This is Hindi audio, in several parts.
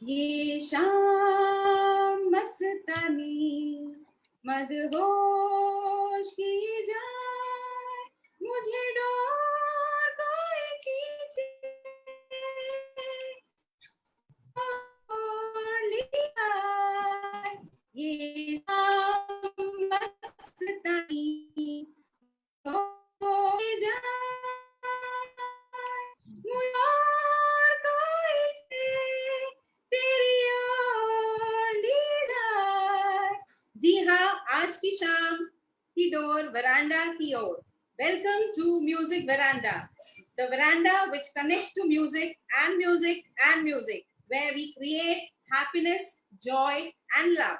ये शाम मस्तानी मदहोश किए जाए, मुझे डोर कोई खींचे और ले आए। ये शाम मस्तानी होए जाए, मुझे और कोई तेरी ओर ले जाए। जी हाँ, आज की शाम की डोर वरांडा की ओर। Welcome to Music Veranda, the veranda which connects to music and music and music, where we create happiness, joy, and love.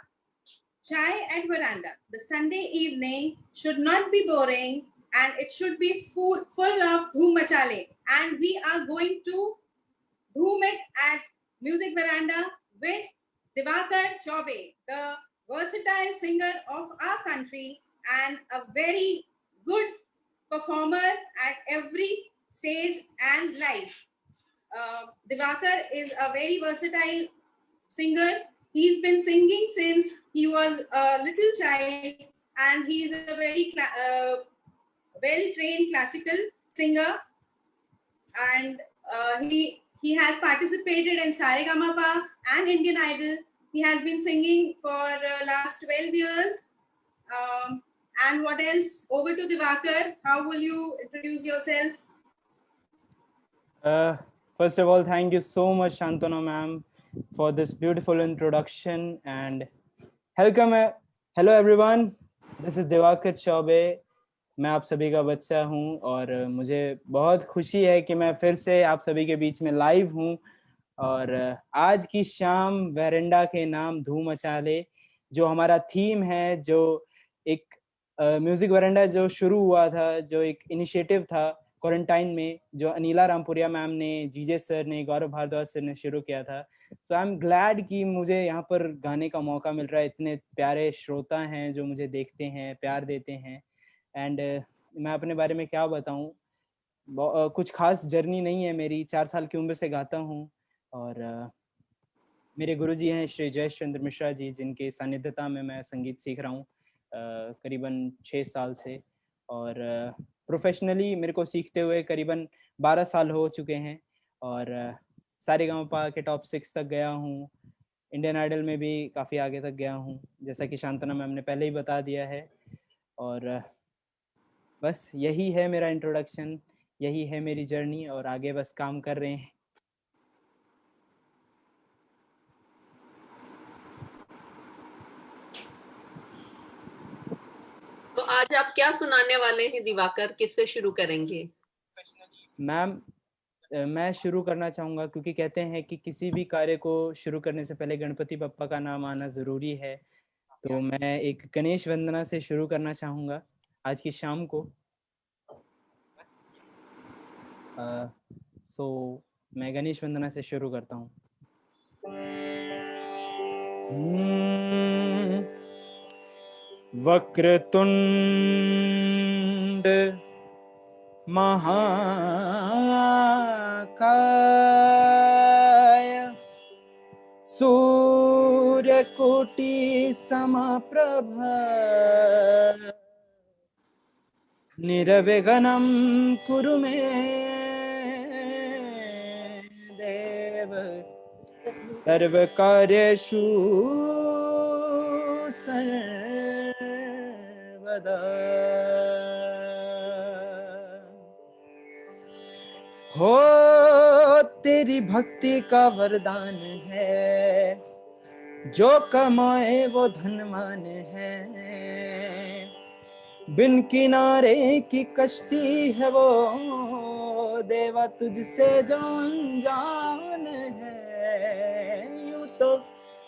Chai at Veranda. The Sunday evening should not be boring and it should be full of dhoom machale. And we are going to dhoom it at Music Veranda with Divakar Chaube, the versatile singer of our country and a very good performer at every stage and live. Divakar is a very versatile singer. He's been singing since he was a little child, and he's a very well-trained classical singer. And he has participated in Saregama and Indian Idol. He has been singing for last 12 years. And what else? Over to Divakar. How will you introduce yourself? First of all, thank you so much, Shantanu ma'am, for this beautiful introduction. And hello everyone. This is Divakar Chaube. मैं आप सभी का बच्चा हूँ और मुझे बहुत खुशी है कि मैं फिर से आप सभी के बीच में लाइव हूँ। और आज की शाम वेरेंडा के नाम धूम मचा ले, जो हमारा थीम है, जो एक म्यूजिक वेरेंडा जो शुरू हुआ था, जो एक इनिशिएटिव था क्वारंटाइन में, जो अनिला रामपुरिया मैम ने, जीजे सर ने, गौरव भारद्वाज सर ने शुरू किया था। सो आई एम ग्लैड कि मुझे यहाँ पर गाने का मौका मिल रहा है। इतने प्यारे श्रोता हैं जो मुझे देखते हैं, प्यार देते हैं। एंड मैं अपने बारे में क्या बताऊँ, कुछ खास जर्नी नहीं है मेरी। 4 साल की उम्र से गाता हूँ और मेरे गुरुजी हैं श्री जयेश चंद्र मिश्रा जी, जिनके सानिध्यता में मैं संगीत सीख रहा हूँ करीबन 6 साल से। और प्रोफेशनली मेरे को सीखते हुए करीबन 12 साल हो चुके हैं और सारेगामापा के टॉप 6 तक गया हूँ। इंडियन आइडल में भी काफ़ी आगे तक गया हूँ, जैसा कि शांतना मैम ने पहले ही बता दिया है। और बस यही है मेरा इंट्रोडक्शन, यही है मेरी जर्नी और आगे बस काम कर रहे हैं। तो आज आप क्या सुनाने वाले हैं दिवाकर? किससे शुरू करेंगे? मैम, मैं शुरू करना चाहूँगा क्योंकि कहते हैं कि किसी भी कार्य को शुरू करने से पहले गणपति बप्पा का नाम आना ज़रूरी है। तो मैं एक गणेश वंदना से शुरू करना चाहूँगा आज की शाम को। सो मैं गणेश वंदना से शुरू करता हूँ। वक्रतुंड महाकाय सूर्यकोटि समप्रभ निर्विघ्नं कुरु मे देव सर्वकार्येषु सर्वदा। हो तेरी भक्ति का वरदान है, जो कमाए वो धनवान है। बिन किनारे की कश्ती है वो देवा, तुझसे जो अनजान है। यूं तो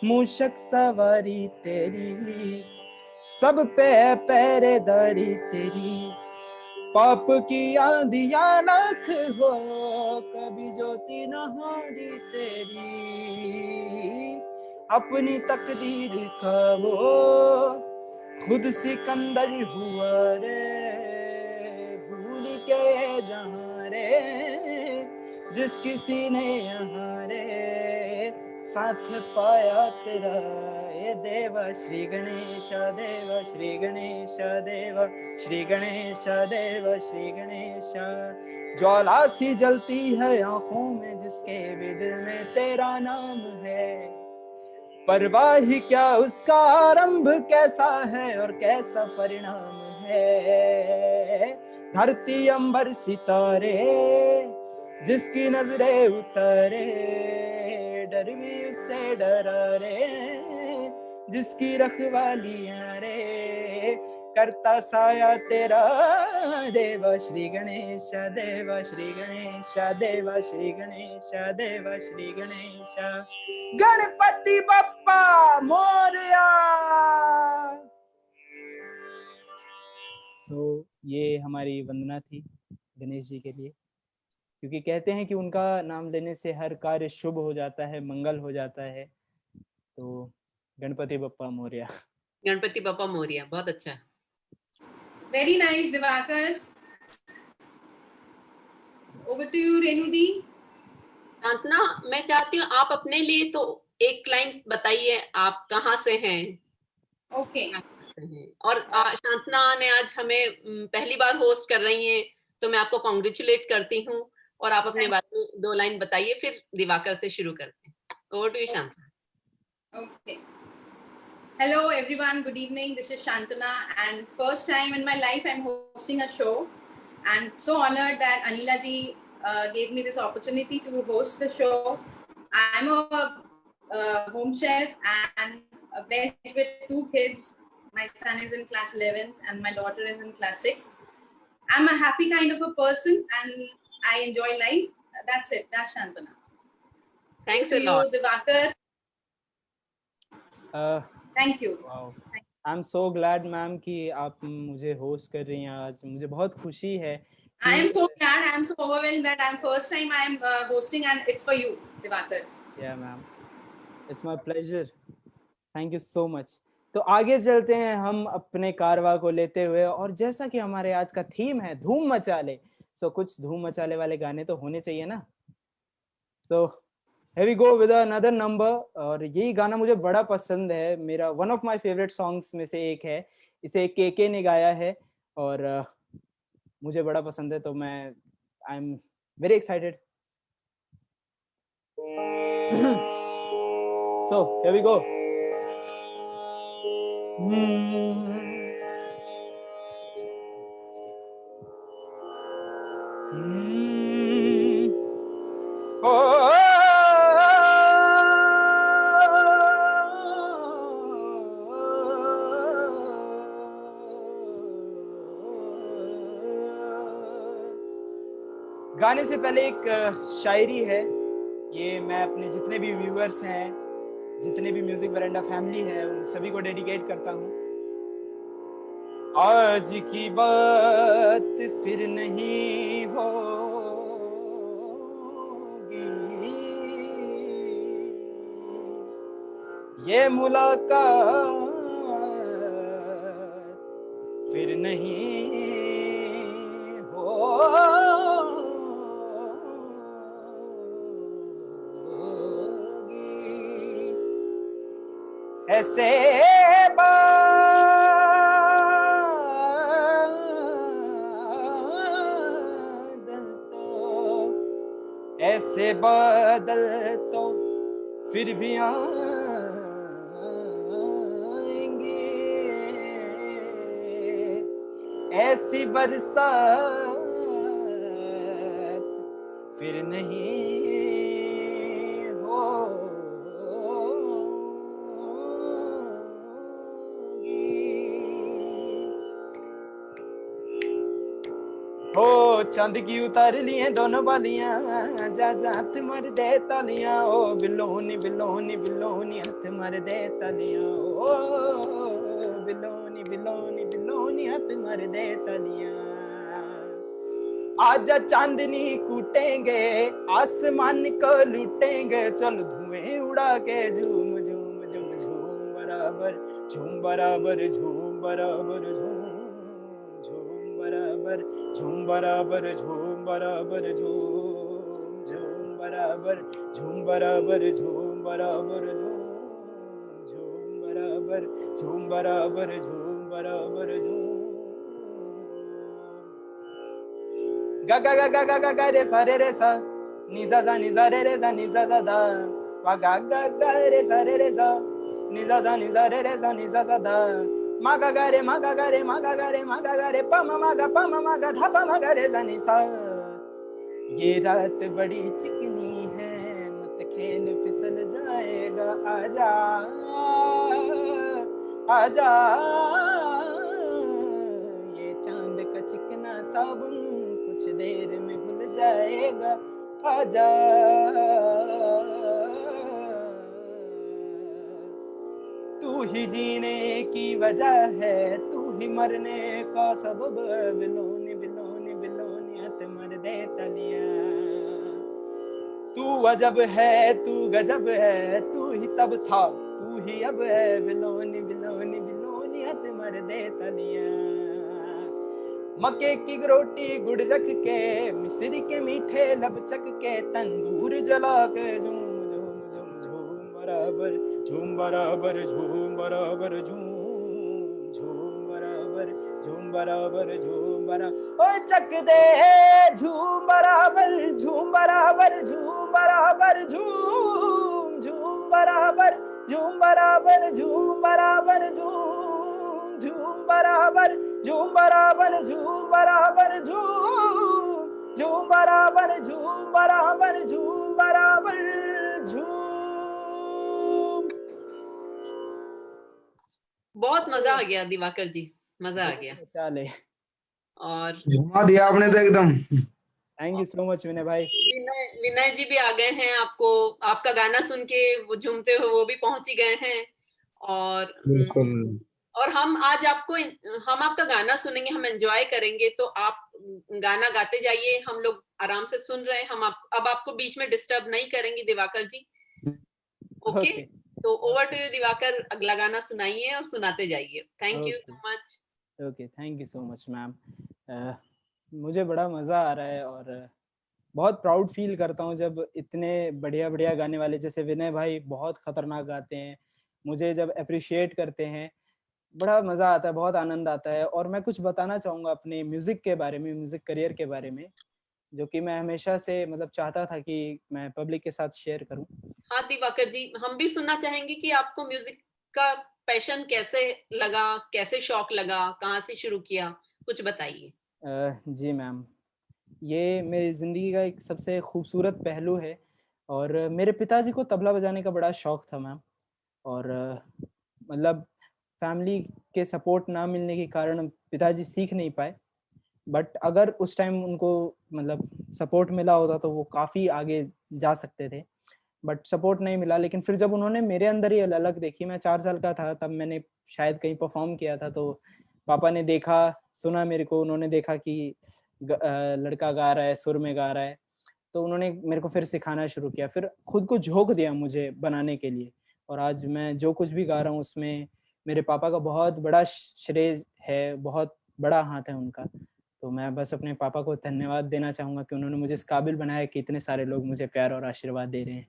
मूषक सवारी तेरी, सब पे पहरेदारी तेरी। पाप की आंधियां लाख हो, कभी ज्योति न हारी तेरी। अपनी तकदीर का वो खुद सिकंदर हुआ रे, भूल के जहाँ रे जिस किसी ने यहाँ रे साथ पाया तेरा ये देवा श्री गणेश देवा श्री गणेश देवा श्री गणेश देवा श्री गणेश। ज्वाला सी जलती है आंखों में जिसके भी दिल में तेरा नाम है, परवाह ही क्या उसका आरंभ कैसा है और कैसा परिणाम है। धरती अंबर सितारे जिसकी नजरे उतारे, डर भी उससे डरा रे जिसकी रखवालियां रे, करता साया तेरा देवा श्री गणेश देवा श्री गणेश देवा श्री गणेश देवा श्री गणेश। गणपति बप्पा मोरया। ये हमारी वंदना थी गणेश जी के लिए, क्योंकि कहते हैं कि उनका नाम लेने से हर कार्य शुभ हो जाता है, मंगल हो जाता है। तो गणपति बप्पा मोरया। गणपति बप्पा मोरिया, बहुत अच्छा। Very nice, Divakar. Over to you, Renu Di. Shantana, मैं चाहती हूँ आप अपने लिए तो एक लाइन बताइए, आप कहाँ से हैं? Okay. और शांतना ने आज हमें पहली बार होस्ट कर रही हैं, तो मैं आपको कॉन्ग्रेचुलेट करती हूँ। और आप अपने बारे में 2 लाइन बताइए, फिर दिवाकर से शुरू करते हैं। Over to you Shantana. Okay. Hello everyone, good evening. This is Shantana, and first time in my life I'm hosting a show, and so honored that Anila ji gave me this opportunity to host the show. I'm a home chef and blessed with 2 kids. My son is in class 11th and my daughter is in class 6th. I'm a happy kind of a person and I enjoy life. That's it. That's Shantana. Thanks To a you, lot. Divakar. Thank you. Wow. I'm so glad ma'am कि आप मुझे होस्ट कर रही हैं आज। मुझे बहुत खुशी है। I am so glad. I am so overwhelmed that I'm first time I am hosting and it's for you, Divakar. Yeah, ma'am. It's my pleasure. Thank you so much. तो आगे चलते हैं हम अपने कारवा को लेते हुए, और जैसा कि हमारे आज का थीम है धूम मचाले, सो कुछ धूम मचाले वाले गाने तो होने चाहिए ना। सो here we go with another number, और यही गाना मुझे बड़ा पसंद है, मेरा one of my favorite songs में से एक है। इसे केके ने गाया है और मुझे बड़ा पसंद है, तो मैं I am very excited. So here we go. गाने से पहले एक शायरी है, ये मैं अपने जितने भी व्यूअर्स हैं, जितने भी म्यूजिक वरांडा फैमिली है, उन सभी को डेडिकेट करता हूँ। आज की बात फिर नहीं होगी, ये मुलाकात फिर नहीं होगी। ऐसे बादल तो फिर भी आएंगे, ऐसी बरसात फिर नहीं हो। चंद की उतार लिए दोनों बालियां, जा जा हाथ मार दे तालियां, ओ बिलोनी बिलोनी बिलोनी हाथ मार दे तालियां, ओ बिलोनी बिलोनी बिलोनी हाथ मार दे तालियां। आजा चांदनी कूटेंगे, आसमान को लूटेंगे, चल धुएं उड़ा के झूम झूम झूम झूम बराबर झूम बराबर झूम बराबर झूम झूम बराबर झूम बराबर झूम बराबर झूम झूम बराबर झूम बराबर झूम झूम बराबर झूम, झूम बराबर झूम, बराबर झूम, बराबर झूम। गा गा गा गा गा गा गा रे सा नि जा रे रे सा नि जा दा, वा गा गा गा रे सा नि जा नि जा दा, मा गा गा रे मा गा गा रे मा गा गा रे मा गा गा रे, प म मा गा धा प म गा रे सा नि सा। ये रात बड़ी चिकनी है, मत खेल फिसल जाएगा, आजा आजा, ये चांद का चिकना साबुन कुछ देर में घुल जाएगा, आजा। तू ही जीने की वजह है, तू ही मरने का सबब, बिलोनी बिलोनी बिलोनी हत मर दे तलिया। तू अजब है, तू गजब है, तू ही तब था, तू ही अब है, बिलोनी बिलोनी बिलोनी हत मर दे तलिया। मक्के की रोटी गुड़ रख के, मिस्री के मीठे लब चक के, तंदूर जला के झूम झूम झूम झूम बराबर झूम, बराबर झूम, बराबर झूम, झूम बराबर झूम, बराबर झूम, बराबर ओ चक दे झूम बराबर झूम, बराबर झूम, बराबर झूम, झूम बराबर झूम, बराबर झूम, बराबर झूम, झूम बराबर झूम, बराबर झूम, बराबर झूम, झूम बराबर झूम, बराबर झूम, बराबर झूम। बहुत मजा आ गया दिवाकर जी, मजा आ गया। चले, और झुमा दिया आपने तो एकदम। थैंक यू सो मच विनय भाई। विनय जी भी आ गए हैं, आपको आपका गाना सुन के वो झूमते हुए वो भी पहुंच ही गए हैं। और बिल्कुल। और हम आज आपको हम आपका गाना सुनेंगे, हम एंजॉय करेंगे, तो आप गाना गाते जाइए, हम लोग आराम से सुन रहे हैं। हम अब आपको बीच में डिस्टर्ब नहीं करेंगे दिवाकर जी, ओके? तो ओवर टू यू दिवाकर, अगला गाना सुनाइए और सुनाते जाइए। Thank you so much. Okay, thank you so much ma'am. मुझे बड़ा मज़ा आ रहा है और बहुत प्राउड फील करता हूँ जब इतने बढ़िया बढ़िया गाने वाले जैसे विनय भाई बहुत खतरनाक गाते हैं, मुझे जब अप्रिशिएट करते हैं बड़ा मज़ा आता है, बहुत आनंद आता है। और मैं कुछ बताना चाहूँगा अपने म्यूज़िक के बारे में, म्यूज़िक करियर के बारे में, जो कि मैं हमेशा से मतलब चाहता था कि मैं पब्लिक के साथ शेयर करूँ। हाँ दिवाकर जी, हम भी सुनना चाहेंगे कि आपको म्यूजिक का पैशन कैसे लगा, कैसे शौक लगा, कहाँ से शुरू किया, कुछ बताइए। जी मैम, ये मेरी ज़िंदगी का एक सबसे खूबसूरत पहलू है और मेरे पिताजी को तबला बजाने का बड़ा शौक था मैम। और मतलब फैमिली के सपोर्ट ना मिलने के कारण पिताजी सीख नहीं पाए, बट अगर उस टाइम उनको मतलब सपोर्ट मिला होता तो वो काफ़ी आगे जा सकते थे, बट सपोर्ट नहीं मिला। लेकिन फिर जब उन्होंने मेरे अंदर ये ललक देखी, मैं 4 साल का था तब, मैंने शायद कहीं परफॉर्म किया था, तो पापा ने देखा, सुना मेरे को, उन्होंने देखा कि लड़का गा रहा है, सुर में गा रहा है, तो उन्होंने मेरे को फिर सिखाना शुरू किया, फिर खुद को झोंक दिया मुझे बनाने के लिए। और आज मैं जो कुछ भी गा रहा हूँ उसमें मेरे पापा का बहुत बड़ा श्रेय है, बहुत बड़ा हाथ है उनका। तो मैं बस अपने पापा को धन्यवाद देना चाहूँगा कि उन्होंने मुझे इस काबिल बनाया कि इतने सारे लोग मुझे प्यार और आशीर्वाद दे रहे हैं।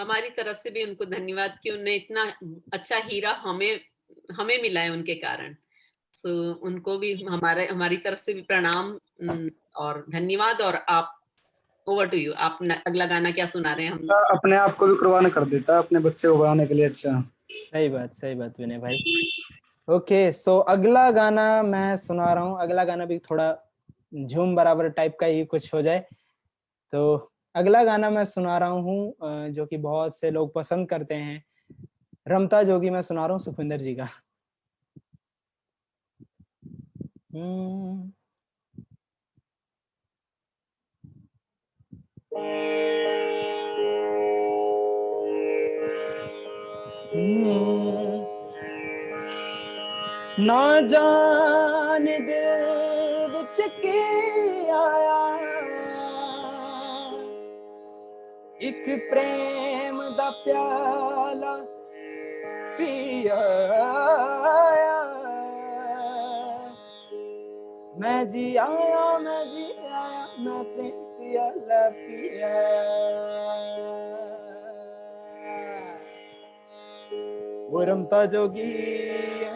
हमारी तरफ से भी उनको धन्यवाद कि उन्हें इतना अच्छा हीरा हमें मिला है उनके कारण। सो उनको भी हमारी तरफ से भी प्रणाम और धन्यवाद। और आप, ओवर टू यू, आप अगला गाना क्या सुना रहे हैं? हम अपने आप को भी कुर्बान कर देता है अपने बच्चे को बनाने के लिए। अच्छा, सही बात विनय भाई। ओके, सो अगला गाना मैं सुना रहा हूँ, अगला गाना भी थोड़ा झूम बराबर टाइप का ही कुछ हो जाए। तो अगला गाना मैं सुना रहा हूँ जो कि बहुत से लोग पसंद करते हैं, रमता जोगी मैं सुना रहा हूँ सुखविंदर जी का। ना जान दिल विच की आया, एक प्रेम दा प्याला पिया, मैं जी आया, मैं जी आया, मैं प्रेम प्याला पिया। ओ रमता जोगी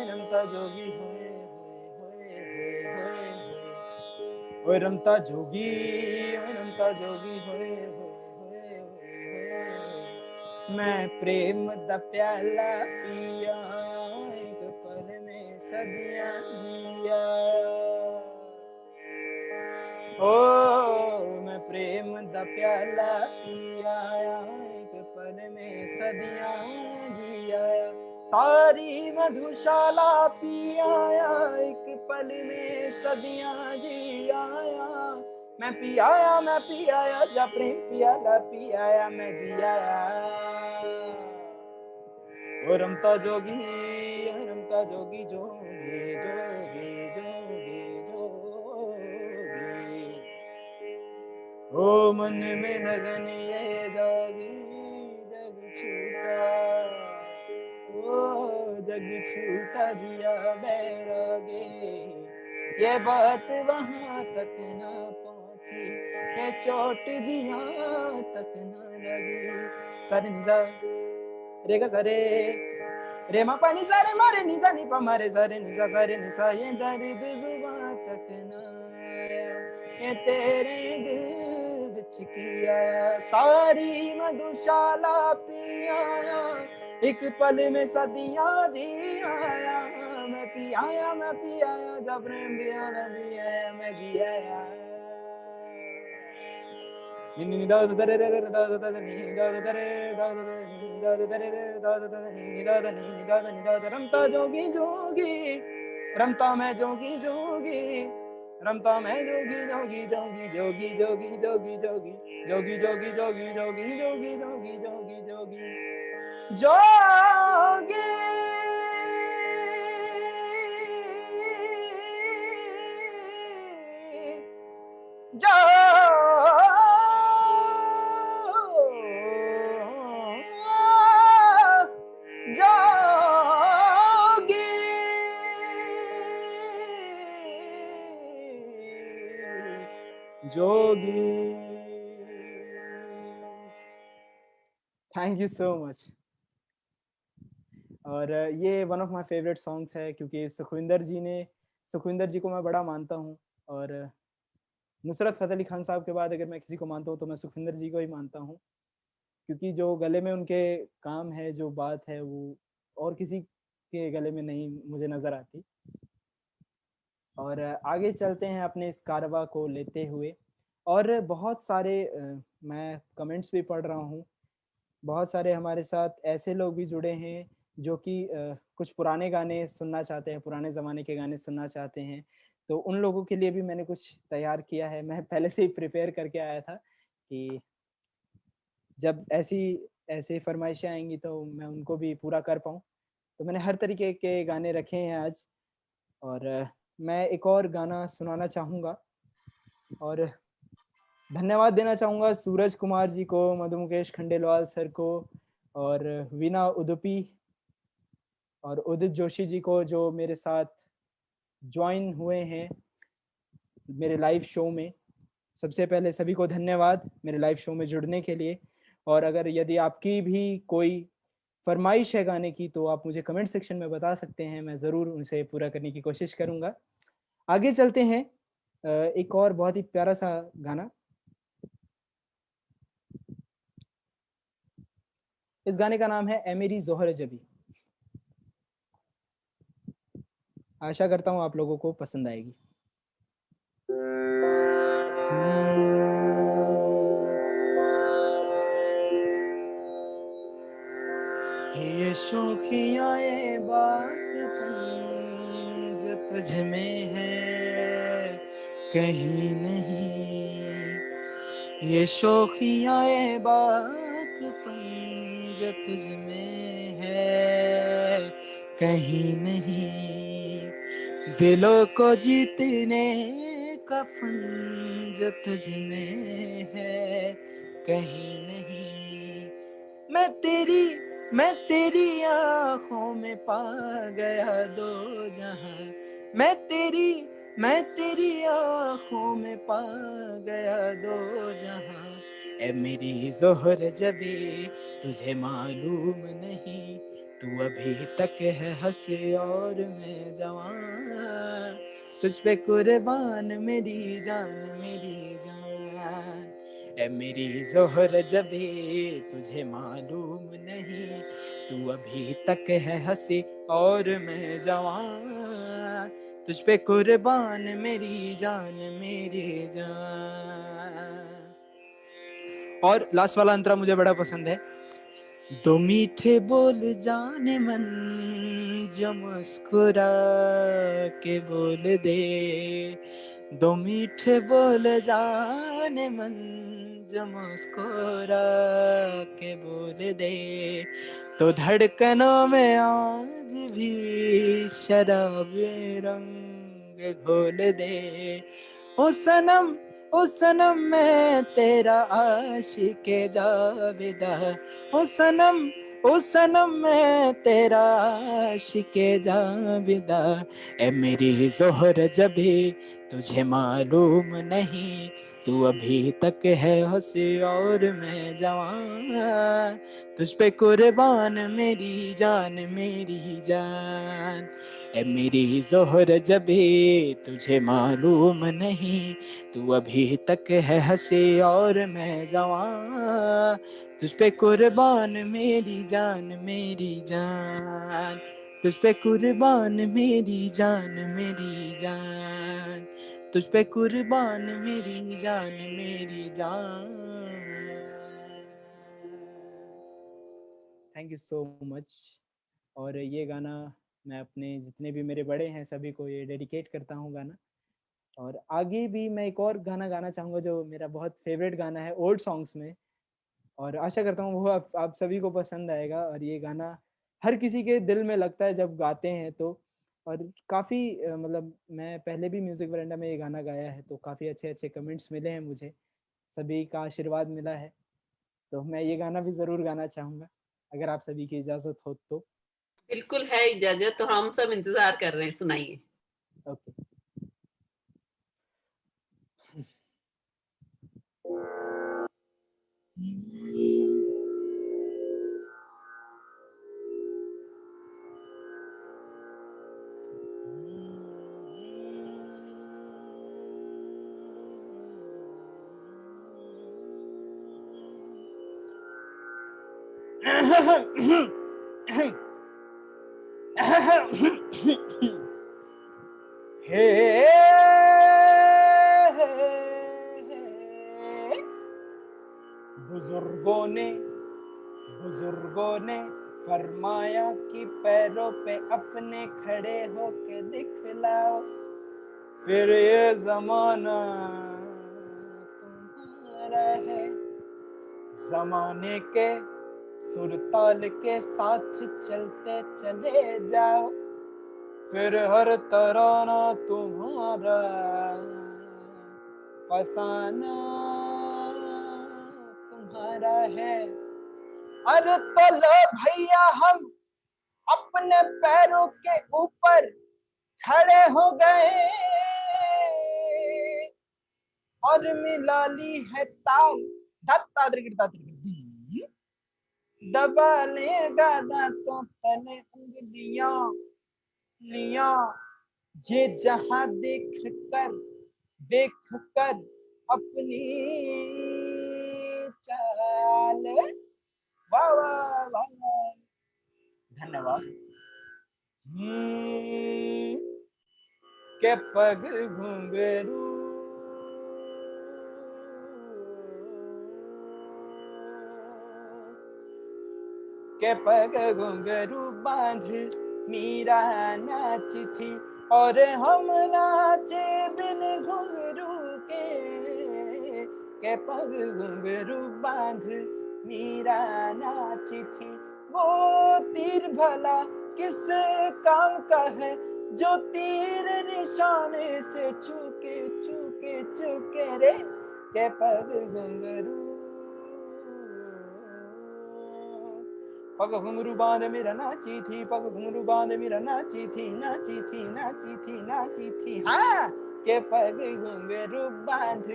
रमता जोगी होए होए होए होए ओ रमता जोगी होए होए होए मैं प्रेम दा प्याला पिया एक पल में सदियां जिया ओ मैं प्रेम दा प्याला पिया एक पल में सदियां जिया सारी मधुशाला पिया एक पल में सदियां जिया मैं पियाया जा प्रेम पियाला पियाया मैं जियाया ओ रमता जोगी जोगी जोगी ओ मन में लगन ये जोगी जग छूटा ओ जग छूटा जिया बैरागे ये बात वहां तक ना पहुंची ये चोट जिया तक ना लगी सरे निजा रे गा सरे रे मा पा निसा रे मारे निसा नि पा मारे सरे निसा ये दर्द जुबां तक ना आया ये तेरे दिल विच किया सारी मधुशाला पिया एक पल में सदियां जी आया मैं पियाया जब प्रेम पियाला पियाया मैं जियाया नि दा दा रे रे दा दा नि दा दा रे दा दा नि दा दा रे दा दा नि दा दा नि दा दा रमता जोगी जोगी रमता मैं जोगी जोगी रमता मैं जोगी जोगी जोगी जोगी जोगी जोगी जोगी जोगी जोगी जोगी जोगी जोगी जोगी जोगी जोगी जोगी जोगी जोगी थैंक यू सो मच और ये one of my favourite songs है क्योंकि सुखविंदर जी को मैं बड़ा मानता हूँ और नुसरत फ़तेह अली खान साहब के बाद अगर मैं किसी को मानता हूँ तो मैं सुखविंदर जी को ही मानता हूँ क्योंकि जो गले में उनके काम है जो बात है वो और किसी के गले में नहीं मुझे नज़र आती और आगे चलते हैं अपने इस कारवा को लेते हुए और बहुत सारे मैं कमेंट्स भी पढ़ रहा हूँ बहुत सारे हमारे साथ ऐसे लोग भी जुड़े हैं जो कि कुछ पुराने गाने सुनना चाहते हैं पुराने ज़माने के गाने सुनना चाहते हैं तो उन लोगों के लिए भी मैंने कुछ तैयार किया है मैं पहले से ही प्रिपेयर करके आया था कि जब ऐसे फरमाइशें आएंगी तो मैं उनको भी पूरा कर पाऊँ तो मैंने हर तरीके के गाने रखे हैं आज और मैं एक और गाना सुनाना चाहूँगा और धन्यवाद देना चाहूँगा सूरज कुमार जी को मधु मुकेश खंडेलवाल सर को और वीना उदुपी और उदित जोशी जी को जो मेरे साथ ज्वाइन हुए हैं मेरे लाइव शो में सबसे पहले सभी को धन्यवाद मेरे लाइव शो में जुड़ने के लिए और अगर यदि आपकी भी कोई फरमाइश है गाने की तो आप मुझे कमेंट सेक्शन में बता सकते हैं मैं ज़रूर उनसे पूरा करने की कोशिश करूँगा आगे चलते हैं एक और बहुत ही प्यारा सा गाना इस गाने का नाम है ए मेरी जोहर जबी आशा करता हूँ आप लोगों को पसंद आएगी ये शोखियाँ बागपन जो तुझ में है कहीं नहीं ये शोखियाँ बागपन जो तुझ में है कहीं नहीं दिलों को जीतने का फन जो तुझ में है कहीं नहीं मैं तेरी आँखों में पा गया दो जहां मैं तेरी आँखों में पा गया दो जहां ए मेरी जोहर जबी तुझे मालूम नहीं तू अभी तक है हंसी और मैं जवान, तुझ पे कुर्बान मेरी जान मेरी जान। ए मेरी जोहर जबी तुझे मालूम नहीं, तू अभी तक है हंसी और मैं जवान, तुझ पे कुर्बान मेरी जान मेरी जान। और लास्ट वाला अंतरा मुझे बड़ा पसंद है। दो मीठे बोल जाने मन जो मुस्कुरा के बोल दे, दो मीठे बोल जाने मन जो मुस्कुरा के बोल दे, तो धड़कनों में आज भी शराबी रंग घोल दे। ओ सनम, ओ सनम मैं तेरा आशिक़ जाविदा, ओ सनम मैं तेरा आशिक़ जाविदा। ए मेरी जोहर जबी तुझे मालूम नहीं, तू अभी तक है हंसी और मैं जवान, तुझ पे कुर्बान मेरी जान मेरी जान। ए मेरी जोहर जबी तुझे मालूम नहीं, तू अभी तक है हंसी और मैं जवान, तुझ पे कुर्बान मेरी जान मेरी जान, तुझ पे कुर्बान मेरी जान मेरी जान, तुझ पे कुर्बान मेरी जान मेरी जान। Thank you so much. और ये गाना मैं अपने जितने भी मेरे बड़े हैं सभी को ये डेडिकेट करता हूँ गाना। और आगे भी मैं एक और गाना गाना चाहूँगा जो मेरा बहुत फेवरेट गाना है ओल्ड सॉन्ग्स में, और आशा करता हूँ वो आप सभी को पसंद आएगा। और ये गाना हर किसी के दिल में लगता है जब गाते हैं तो। और काफ़ी मतलब मैं पहले भी म्यूज़िक वरांडा में ये गाना गाया है तो काफ़ी अच्छे अच्छे कमेंट्स मिले हैं मुझे, सभी का आशीर्वाद मिला है। तो मैं ये गाना भी ज़रूर गाना चाहूँगा अगर आप सभी की इजाज़त हो तो। बिल्कुल है इजाजत, तो हम सब इंतजार कर रहे हैं, सुनाइए। ओके। बुजुर्गों ने फरमाया कि पैरों पे अपने खड़े होके दिखलाओ, फिर ये जमाना तुम्हारा है, जमाने के सुरताल के साथ चलते चले जाओ, फिर हर तराना तुम्हारा फसाना तुम्हारा है। अरे तो लो भैया हम अपने पैरों के ऊपर खड़े हो गए और मिला ली है ताल, दबा लेगा दांतों तले उंगलियां लिया, ये जहां देख कर अपनी चाल। वाह वाह वाह, धन्यवाद। के पग घुंघरू के पग घुंघरू बांध मीरा नाची थी, और हम नाचे बिन घुंघरू के पग घुंघरू बांध मीरा नाची थी। वो तीर भला किस काम का है जो तीर निशाने से चूके चूके चूके रे, के पग घुंघरू पग घुंघरू बांध मेरा नाची थी, पग घुंघरू बांध मेरा नाची थी नाची थी नाची थी नाची थी। हाँ, के पग घुंघरू बांध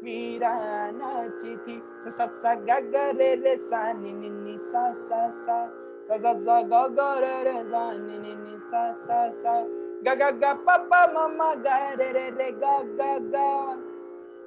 मीरा नाची थी। सा सा सा गा गा रे रे सा नी नी नी सा सा सा, सा सा सा गा गा रे रे सा नि नि नि सा सा सा गा गा गा पा पा मा मा गा रे रे रे गा गा गा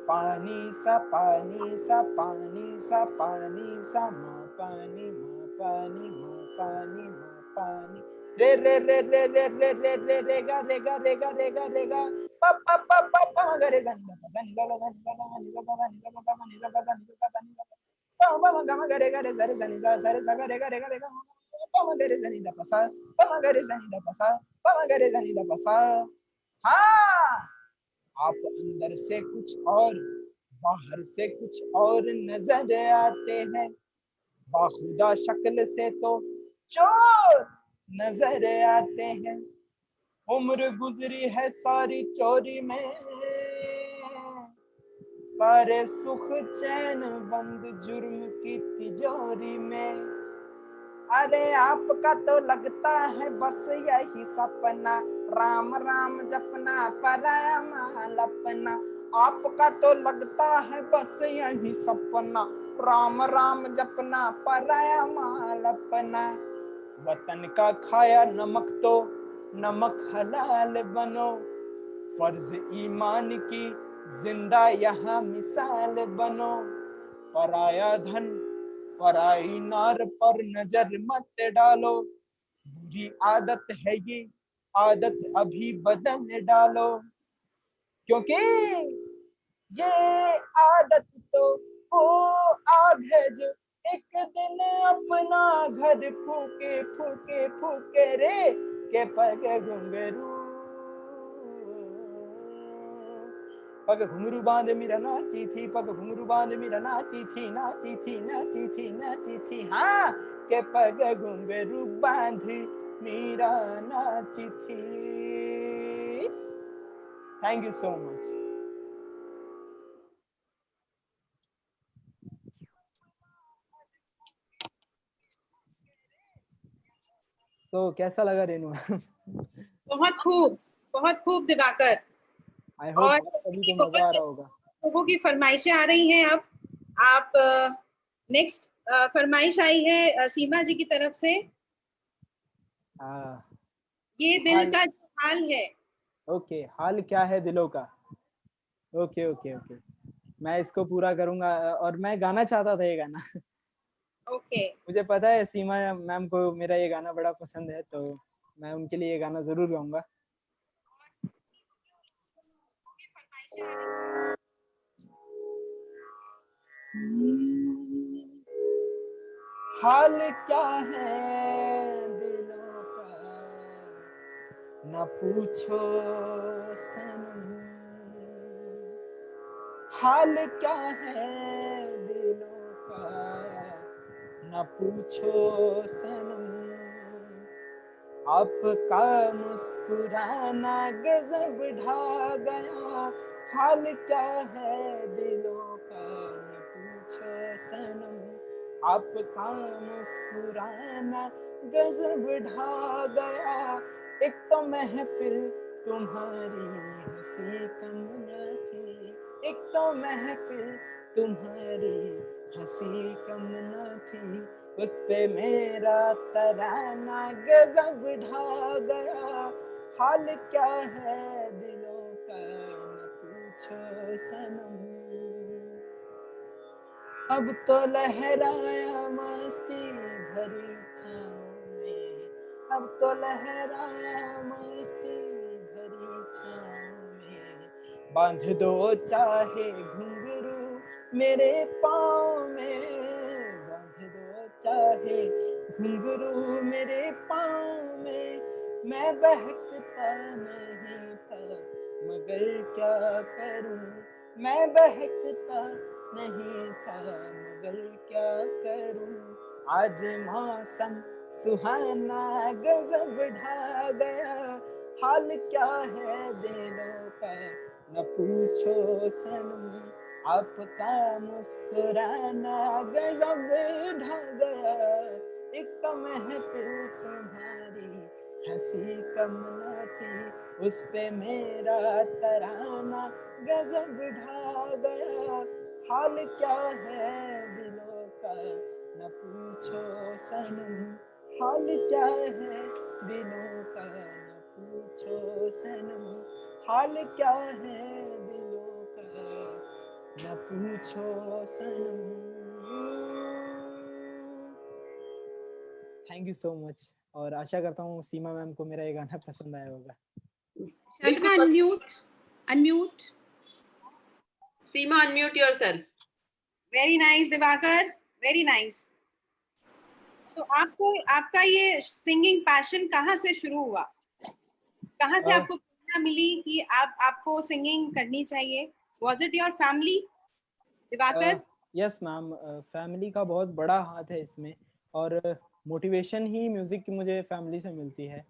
पानी सा पानी सा पानी सा पानी सा मा पानी मा पानी मा पानी मा पानी रे रे रे रे रे रे रे रे रे गा रे गा रे गा रे गा रे गा पा पा पा पा पा गा रे गा नि गा गा नि गा गा नि गा गा नि गा गा नि गा गा नि गा गा नि गा गा नि गा पा पा मा गा मा गा रे गा रे सा रे सा नि सा रे सा गा रे गा रे गा रे गा पा मा गा रे सा नि दा पा सा पा मा गा रे सा नि दा पा सा पा मा गा रे सा नि दा पा सा हाँ आप अंदर से कुछ और बाहर से कुछ और नजर आते हैं बाखुदा शक्ल से तो चोर नजर आते हैं उम्र गुजरी है सारी चोरी में सारे सुख चैन बंद जुर्म की तिजोरी में अरे आपका तो लगता है बस यही सपना राम राम जपना पराया माल अपना आपका तो लगता है बस यही सपना राम राम जपना पराया माल अपना वतन का खाया नमक तो नमक हलाल बनो फर्ज ईमान की जिंदा यहाँ मिसाल बनो पराया धन पराई नार पर नजर मत डालो बुरी आदत है ये आदत अभी बदल डालो क्योंकि ये आदत तो वो आग है जो एक दिन अपना घर फूके फूके फूके रे के पग घुंघरू पग घुंघरू बांध मेरा नाची थी पग घुंघरू बांध मेरा नाची थी नाची थी नाची थी नाची थी हाँ के पग घुंघरू बांध मेरा नाची थी थैंक यू सो मच तो कैसा लगा रेनू बहुत खूब दिवाकर आई होप सभी को मजा आ रहा होगा लोगों की फरमाइशें आ रही हैं अब आप नेक्स्ट फरमाइश आई है सीमा जी की तरफ से ये दिल का जो हाल है ओके हाल क्या है दिलों का ओके ओके ओके मैं इसको पूरा करूंगा और मैं गाना चाहता था ये गाना ओके मुझे पता है सीमा मैम को मेरा ये गाना बड़ा पसंद है तो मैं उनके लिए ये गाना जरूर गाऊंगा हाल क्या है दिलों का न पूछो सनम हाल क्या है दिलों का न पूछो सनम आपका मुस्कुराना गजब ढा गया हाल क्या है दिलों का न पूछो सनम आपका मुस्कुराना गजब ढा गया एक तो महफिल तुम्हारी हंसी कम न थी एक तो महफिल तुम्हारी हंसी कम न थी उस पे मेरा तराना गजब ढा गया हाल क्या है दिलों का न पूछो सनम अब तो लहराया मस्ती भरी छाँव में अब तो लहराया मस्ती भरी छाँव में बांध दो चाहे घुंघरू मेरे पाँव में बांध दो चाहे घुंघरू मेरे पाँव में मैं बहकता नहीं था मगर क्या करूं मैं बहकता नहीं था मगर क्या करूं आज मौसम सुहाना गजब ढा गया हाल क्या है दिलों का न पूछो सनम आपका मुस्कुराना गजब ढा गया एक तो महफिल तुम्हारी हंसी कम न थी उस पे मेरा तराना गजब ढा गया हाल क्या है दिलों का न पूछो सनम हाल क्या है दिलों का न पूछो सनम, हाल क्या है दिलों का न पूछो सनम। थैंक यू सो मच, और आशा करता हूँ सीमा मैम को मेरा ये गाना पसंद आया होगा। बिल्कुल Shantana, unmute. Unmute. Seema, unmute yourself. Very nice, Divakar. Very nice. तो आपको आपका ये सिंगिंग पैशन कहाँ से शुरू हुआ? कहाँ से आपको प्रेरणा मिली कि आपको सिंगिंग करनी चाहिए? Was it your family, Diwakar? Yes ma'am, family का बहुत बड़ा हाथ है इसमें, और मोटिवेशन ही म्यूजिक की मुझे फैमिली से मिलती है।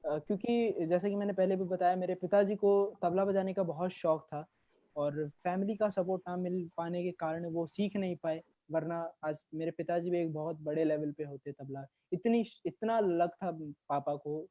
क्योंकि जैसे कि मैंने पहले भी बताया, मेरे पिताजी को तबला बजाने का बहुत शौक था, और फैमिली का सपोर्ट ना मिल पाने के कारण वो सीख नहीं पाए, वरना आज मेरे पिताजी भी एक बहुत बड़े लेवल पे होते तबला। इतना लग था पापा को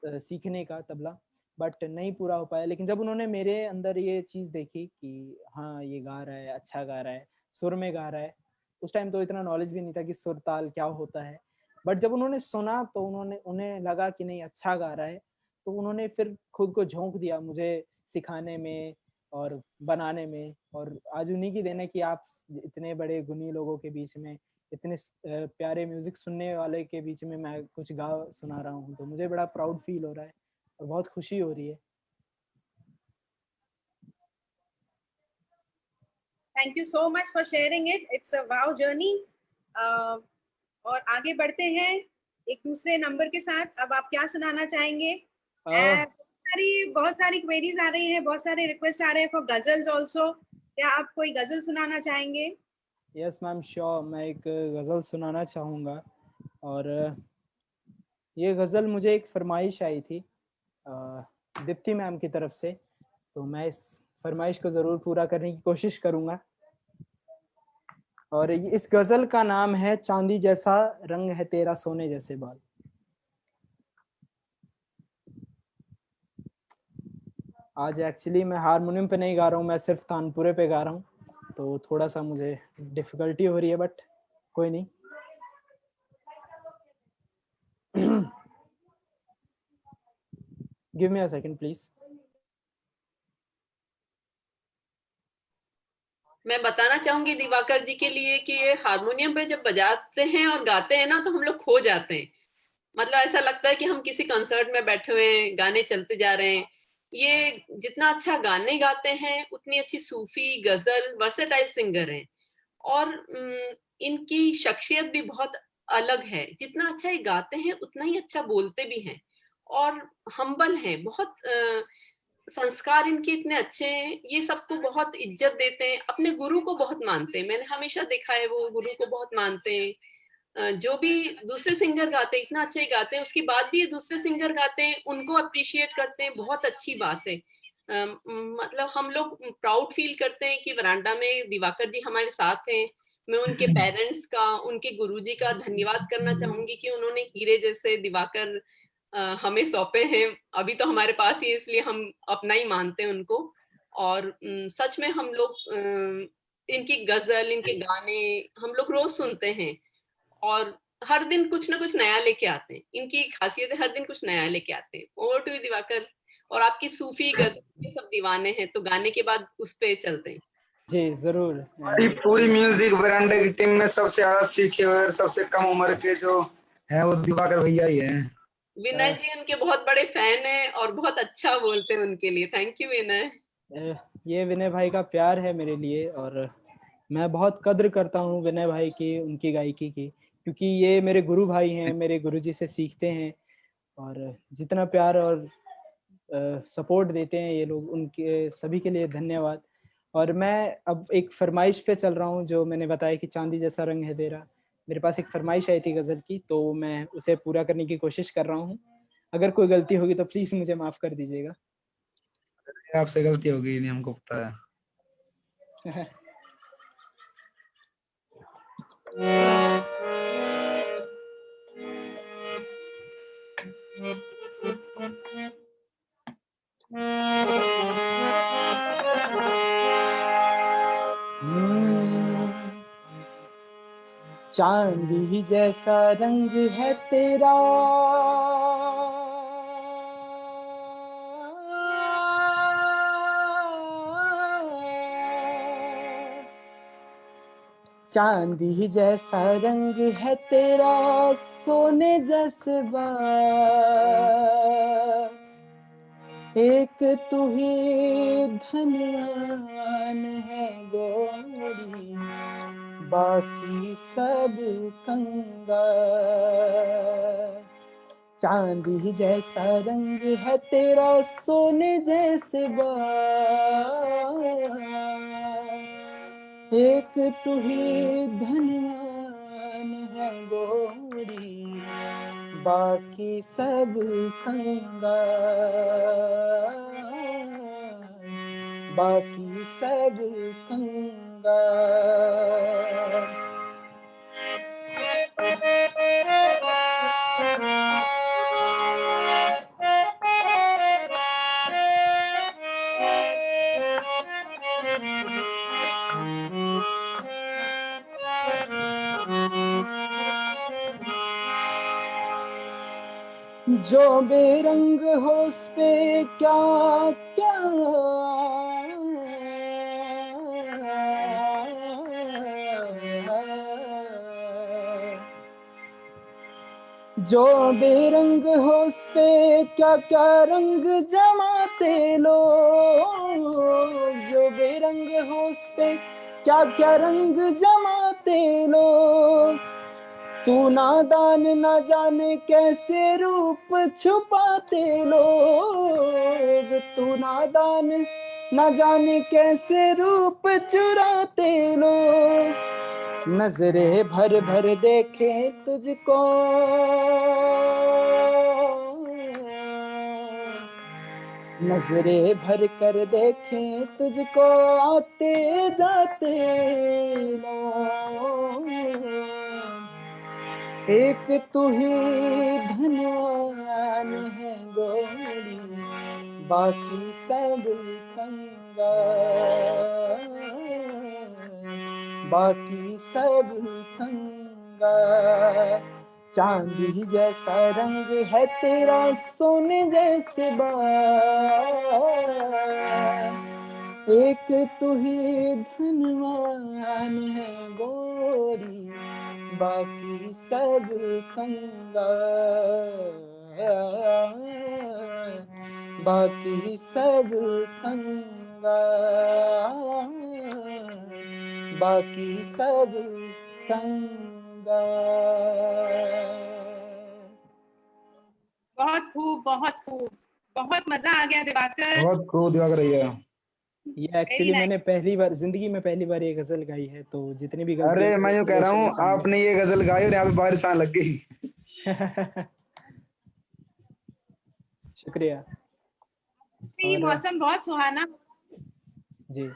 सीखने का तबला, बट नहीं पूरा हो पाया। लेकिन जब उन्होंने मेरे अंदर ये चीज़ देखी कि हाँ ये गा रहा है, अच्छा गा रहा है, सुर में गा रहा है, उस टाइम तो इतना नॉलेज भी नहीं था कि सुर ताल क्या होता है, बट जब उन्होंने सुना तो उन्हें लगा कि नहीं अच्छा गा रहा है, तो उन्होंने फिर खुद को झोंक दिया मुझे सिखाने में और बनाने में। और आज उन्हीं की देन है कि आप इतने बड़े गुणी लोगों के बीच में, इतने प्यारे म्यूजिक सुनने वाले के बीच में मैं कुछ गा सुना रहा हूँ, तो मुझे बड़ा प्राउड फील हो रहा है और बहुत खुशी हो रही है। Thank you so much for sharing it. It's a wow journey. और आगे बढ़ते हैं एक दूसरे नंबर के साथ। अब आप क्या सुनाना चाहेंगे? बहुत सारी क्वेरीज आ रही हैं, बहुत सारे रिक्वेस्ट आ रहे हैं फॉर गजल्स आल्सो। क्या आप कोई गजल सुनाना चाहेंगे? यस मैम, श्योर, मैं एक गज़ल सुनाना चाहूँगा। और ये गज़ल मुझे एक फरमाइश आई थी दीप्ति मैम की तरफ से, तो मैं इस फरमाइश को ज़रूर पूरा करने की कोशिश करूँगा। और इस गज़ल का नाम है चांदी जैसा रंग है तेरा सोने जैसे बाल। आज एक्चुअली मैं हारमोनियम पे नहीं गा रहा हूँ, मैं सिर्फ तानपुरे पे गा रहा हूँ, तो थोड़ा सा मुझे डिफिकल्टी हो रही है, बट कोई नहीं। Give me a second please. मैं बताना चाहूंगी दिवाकर जी के लिए कि ये हारमोनियम पे जब बजाते हैं और गाते हैं ना, तो हम लोग खो जाते हैं। मतलब ऐसा लगता है कि हम किसी कंसर्ट में बैठे हुए हैं, गाने चलते जा रहे हैं। ये जितना अच्छा गाने गाते हैं, उतनी अच्छी सूफी गजल वर्सेटाइल सिंगर हैं। और इनकी शख्सियत भी बहुत अलग है। जितना अच्छा ये गाते हैं, उतना ही अच्छा बोलते भी हैं, और हम्बल हैं बहुत। संस्कार इनके इतने अच्छे हैं, ये सबको बहुत इज्जत देते हैं, अपने गुरु को बहुत मानते हैं। मैंने हमेशा देखा है वो गुरु को बहुत मानते हैं। जो भी दूसरे सिंगर गाते हैं, इतना अच्छा ही गाते हैं, उसके बाद भी ये दूसरे सिंगर गाते हैं, उनको अप्रिशिएट करते हैं, बहुत अच्छी बात है। मतलब हम लोग प्राउड फील करते हैं कि वरांडा में दिवाकर जी हमारे साथ हैं। मैं उनके पेरेंट्स का, उनके गुरुजी का धन्यवाद करना चाहूंगी कि उन्होंने हीरे जैसे दिवाकर हमें सौंपे हैं। अभी तो हमारे पास ही, इसलिए हम अपना ही मानते हैं उनको। और सच में हम लोग इनकी गजल, इनके गाने हम लोग रोज सुनते हैं, और हर दिन कुछ ना कुछ नया लेके आते हैं। इनकी खासियत है, हर दिन कुछ नया लेके आते हैं। Over to Diwakar. और आपकी सूफी गजल के सब दीवाने हैं, तो गाने के बाद उस पे चलते हैं। जी जरूर। पूरी म्यूजिक बरांडे की टीम में सबसे ज्यादा सीखे हुए और सबसे कम उम्र के जो है वो दिवाकर भैया ही है। विनय जी उनके बहुत बड़े फैन हैं और बहुत अच्छा बोलते हैं उनके लिए। थैंक यू विनय। ये विनय भाई का प्यार है मेरे लिए, और मैं बहुत कद्र करता हूँ विनय भाई की, उनकी गायकी की, क्योंकि ये मेरे गुरु भाई हैं, मेरे गुरुजी से सीखते हैं। और जितना प्यार और सपोर्ट देते हैं ये लोग, उनके सभी के लिए धन्यवाद। और मैं अब एक फरमाइश पे चल रहा हूँ, जो मैंने बताया कि चांदी जैसा रंग है तेरा। मेरे पास एक फरमाइश आई थी गज़ल की, तो मैं उसे पूरा करने की कोशिश कर रहा हूँ। अगर कोई गलती होगी तो प्लीज़ मुझे माफ़ कर दीजिएगा। आपसे गलती हो गई, नहीं हमको पता है। चांदी जैसा रंग है तेरा, चांदी जैसा रंग है तेरा, सोने जैसे बाल, एक तू ही धनवान है गोरी, बाकी सब कंगाल। चांदी जैसा रंग है तेरा, सोने जैसे बाल, एक तू ही धनवान है गोरी, बाकी सब कंगाल, बाकी सब कंगाल। जो बेरंग हो उस पे क्या क्या, जो बेरंग हो उस पे क्या क्या रंग जमाते लोग, जो बेरंग हो उस पे क्या क्या रंग जमाते लोग, तू नादान ना जाने कैसे रूप छुपाते लोग, तू नादान ना जाने कैसे रूप चुराते लोग, नजरे भर भर देखे तुझको, नजरे भर कर देखे तुझको, आते जाते लोग, एक तू ही धनवान है गोरी, बाकी सब कंगाल, बाकी सब कंगाल। चांदी जैसा रंग है तेरा, सोने जैसे बाल, एक तू ही धनवान है गोरी, बाकी सब कंगाल, बाकी सब कंगाल, बाकी सब कंगाल। बहुत खूब, बहुत खूब, बहुत मजा आ गया दिवाकर। बहुत खूब दिवाकर भैया। ये एक्चुअली मैंने पहली बार जिंदगी में पहली बार ये गजल गाई है, तो जितनी भी गलतियां अरे मैं यूं कह रहा हूँ, आपने ये गजल गाई और यहाँ पे बारिश आने लग गई। शुक्रिया। ये और मौसम बहुत सुहाना, जी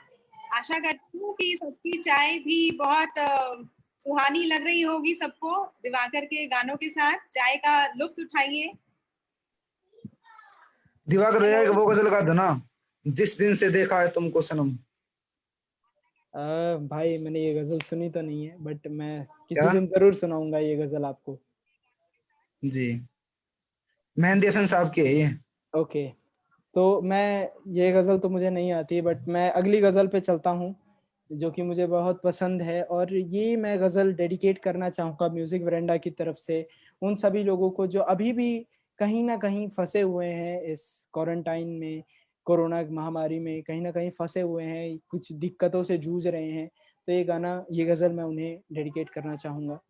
आशा करती हूँ कि सबकी चाय भी बहुत सुहानी लग रही होगी सबको। दिवाकर के गानों के साथ चाय का लुत्फ उठाइए। दिवाकर भैया एक वो गजल गा दो ना, जिस दिन से देखा है तुमको सनम। भाई मैंने ये गजल सुनी तो नहीं है, बट मैं किसी क्या? दिन जरूर सुनाऊंगा ये गजल आपको। जी, मेहंदी हसन साहब की है ये। ओके, तो मैं ये गजल तो मुझे नहीं आती, बट मैं अगली गजल पे चलता हूँ जो कि मुझे बहुत पसंद है, और ये मैं गजल डेडिकेट करना चाहूँगा म्यूजिक वरेंडा की तरफ से उन सभी लोगों को जो अभी भी कहीं ना कहीं फंसे हुए हैं इस क्वारंटाइन में, कोरोना महामारी में कहीं ना कहीं फंसे हुए हैं, कुछ दिक्कतों से जूझ रहे हैं। तो ये गाना, ये गजल मैं उन्हें डेडिकेट करना चाहूँगा।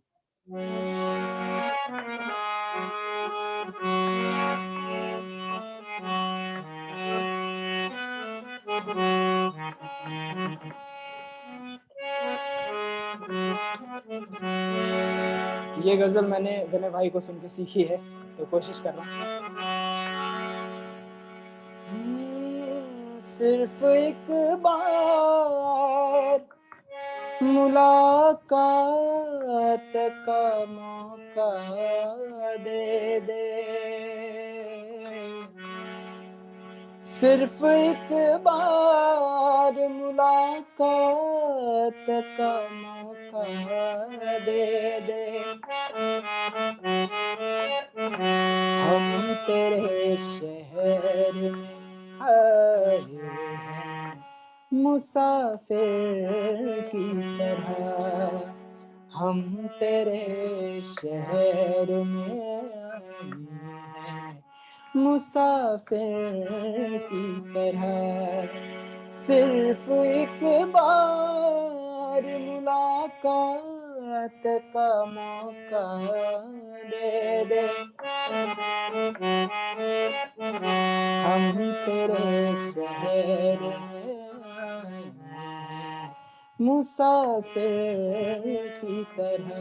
ये गजल मैंने विनय भाई को सुन के सीखी है, तो कोशिश कर रहा हूँ। सिर्फ एक बार मुलाकात का मौका दे दे, सिर्फ एक बार मुलाकात का मौका दे दे। हम तेरे शहर में आए हैं मुसाफिर की तरह, हम तेरे शहर में आए हैं मुसाफिर की तरह। सिर्फ एक बार मुलाकात का मौका दे दे। हम तेरे शहर में आए हैं मुसाफिर की तरह।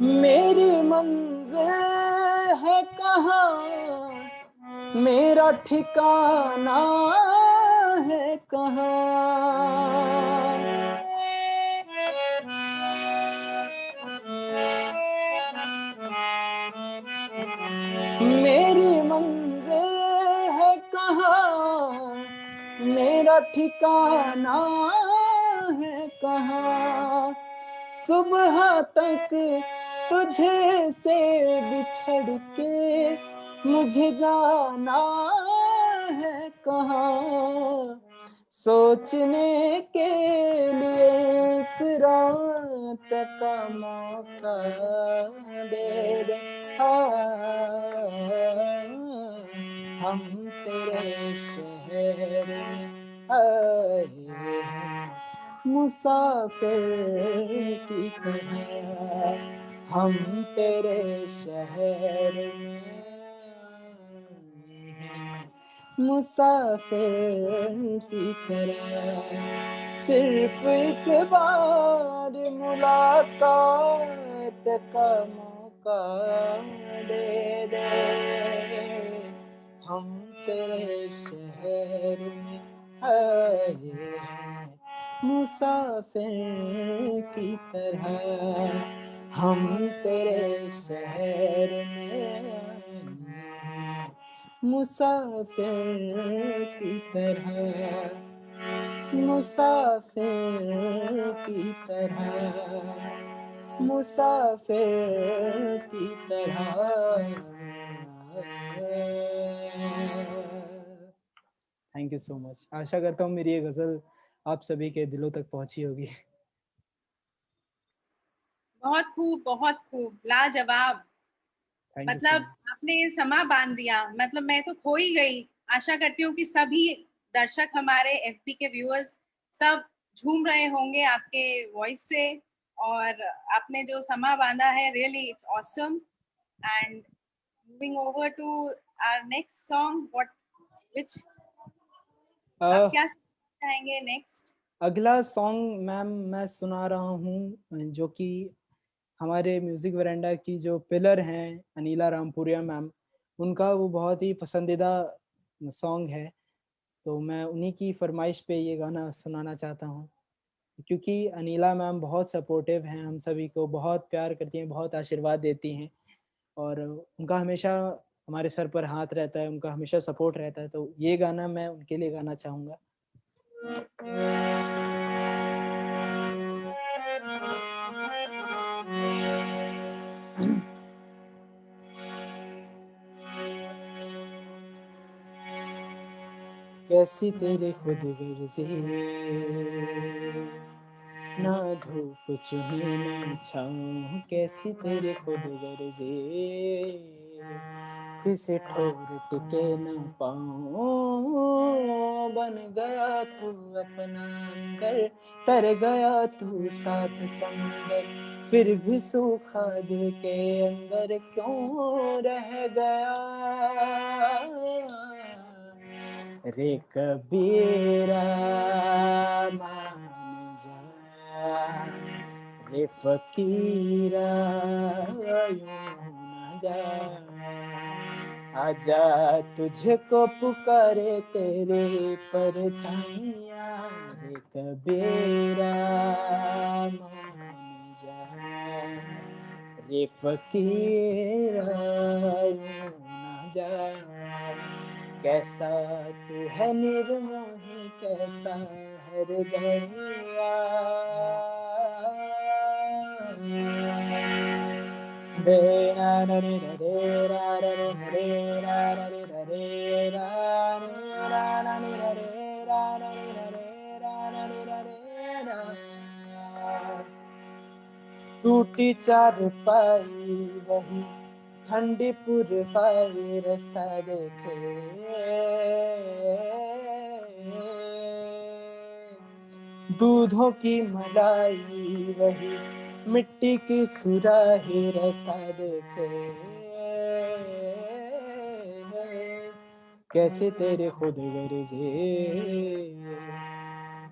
मेरी मंजिल है कहाँ, मेरा ठिकाना है कहाँ। मेरी मंजिल है कहाँ, मेरा ठिकाना है कहाँ। सुबह तक तुझे से बिछड़ के मुझे जाना है कहाँ। सोचने के लिए एक रात का मौका दे दे। हम तेरे शहर में आए हैं मुसाफिर की तरह, हम तेरे शहर में आए हैं मुसाफिर की तरह। सिर्फ एक बार मुलाकात का मौका दे दे। हम तेरे शहर में आए हैं मुसाफिर की तरह, हम तेरे शहर में आए हैं मुसाफिर की तरह, मुसाफिर की तरह, मुसाफिर की तरह। Thank you so much. आशा करता हूँ मेरी ये गजल आप सभी के दिलों तक पहुंची होगी। बहुत खूब, लाजवाब। थैंक यू सो मतलब मच। आपने समा बांध दिया, मतलब मैं तो खो ही गई। आशा करती हूँ कि सभी दर्शक हमारे एफपी के व्यूअर्स सब झूम रहे होंगे आपके वॉइस से, और आपने जो समा बांधा है, really it's awesome. And moving over to our next song, what which आप क्या चाहेंगे नेक्स्ट? अगला सॉन्ग मैम मैं सुना रहा हूँ जो कि हमारे म्यूजिक वरांडा की जो पिलर हैं अनिला रामपुरिया मैम, उनका वो बहुत ही पसंदीदा सॉन्ग है। तो मैं उन्हीं की फरमाइश पे ये गाना सुनाना चाहता हूँ, क्योंकि अनिला मैम बहुत सपोर्टिव हैं, हम सभी को बहुत प्यार करती हैं, बहुत आशीर्वाद देती हैं, और उनका हमेशा हमारे सर पर हाथ रहता है, उनका हमेशा सपोर्ट रहता है। तो ये गाना मैं उनके लिए गाना चाहूँगा। कैसी तेरे खुद गर्जी, ना धूप चुनी ना छाऊं, कैसी तेरे खुद गर्जी, किसी ठोर टिके न पाऊं। बन गया तू अपना अंदर, तर गया तू साथ समंदर, फिर भी सूखा दिल के अंदर क्यों रह गया। रे कबीरा मान जा, रे फकीरा यूं न जा, आजा तुझको पुकारे तेरे परछाइयाँ, रे कबीरा मान जा, रे फकीरा यूं ना जा, कैसा तू है निर्मोही कैसा हर जाइया, दे ना ना रे रा दे रा रा रे रा रे रा रा रे रा रे रा रे रा ना रे रा रे रा रा रे रा रे रा ना रे रा रे रा। टूटी चारपाई वही ठंडी पुरवाई रास्ता देखे, दूधों की मलाई वही मिट्टी की सुराही रास्ता देखे, कैसे तेरे खुद गर्जे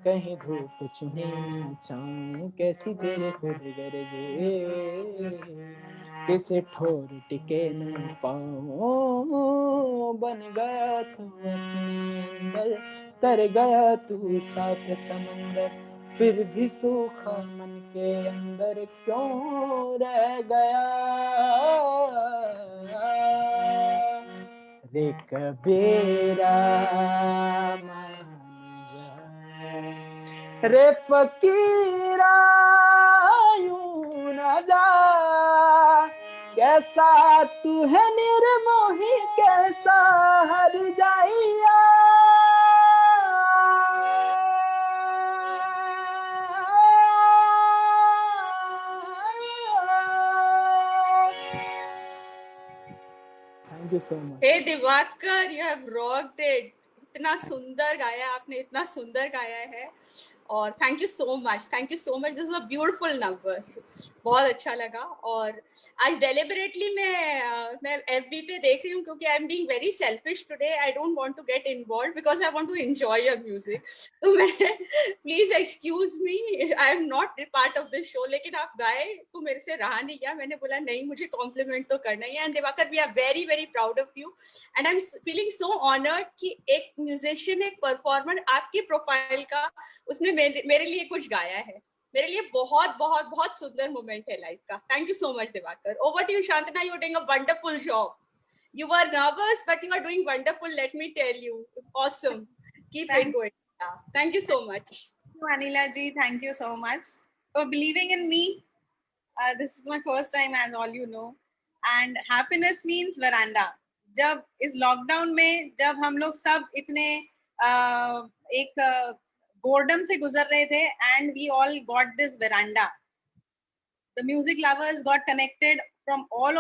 कहीं धूप चुने न छाऊं, कैसी तेरे खुद गर्जे किसे ठोर टिके न पाऊं, बन गया तू अपने अंदर तर गया तू सात समंदर, फिर भी सूखा मन के अंदर क्यों रह गया, रे कबीरा मान जा, रे फकीरा यूं ना जा, कैसा तू है निर्मोही कैसा हर जाइया, thank you so much. Hey Diwakar, you have rocked it. इतना सुंदर गाया आपने, इतना सुंदर गाया है, और thank you so much, thank you so much. This is a beautiful number, बहुत अच्छा लगा। और आज डेलिबरेटली मैं एफबी पे देख रही हूँ, क्योंकि I am being very selfish today. I don't want to get involve because I want to enjoy your music. तो मैं please excuse me, I am not part of this show. लेकिन आप गाए तो मेरे से रहा नहीं गया, मैंने बोला नहीं, मुझे कॉम्प्लीमेंट तो करना ही है। And Diwakar, we are very very proud of you, and I am feeling so honoured कि एक म्यूजिशियन, एक परफॉर्मर आपकी प्रोफाइल का उसने मेरे लिए कुछ गाया है। मेरे लिए बहुत बहुत बहुत सुंदर मोमेंट है लाइफ का। Thank you so much Divakar. Over to you Shantana, you are doing a wonderful job. You were nervous, but you are doing wonderful, let me tell you. Awesome. Keep it going. Yeah. Thank you so much. Thank you, Anila ji. Thank you so much for believing in me. This is my first time, as all you know. And happiness means veranda. जब इस लॉकडाउन में जब हम लोग सब इतने एक बोर्डम से गुजर रहे थे, and we all got this veranda. The music lovers got connected from all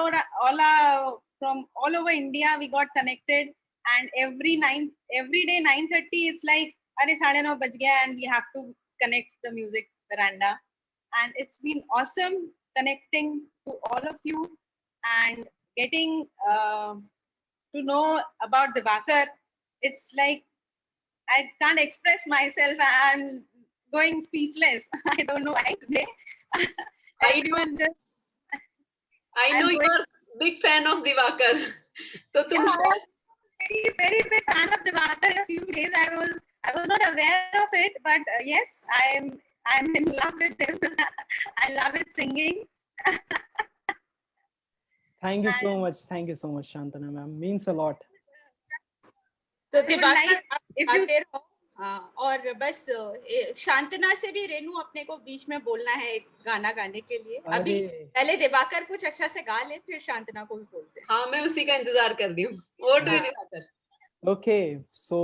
over India. We got connected, and every day 9:30 it's like अरे 9:30 बज गया, and we have to connect the music veranda. And it's been awesome connecting to all of you and getting to know about Divakar. It's like I can't express myself. I'm going speechless. I don't know why today. Everyone just, I know you are big fan of Divakar. So तुम very, very big fan of Divakar. A few days I was not aware of it, but yes, I'm in love with him. I love his singing. Thank you so much. Thank you so much, Shantana ma'am. Means a lot. So I would Diwakar, like आप if you गाते रहो। हाँ, और बस शांतना से भी रेनू अपने को बीच में बोलना है एक गाना गाने के लिए। अभी पहले दिवाकर कुछ अच्छा से गा ले, फिर शांतना को भी बोलते हैं। हाँ, मैं उसी का इंतजार कर रही हूँ। Over to Diwakar. Okay, so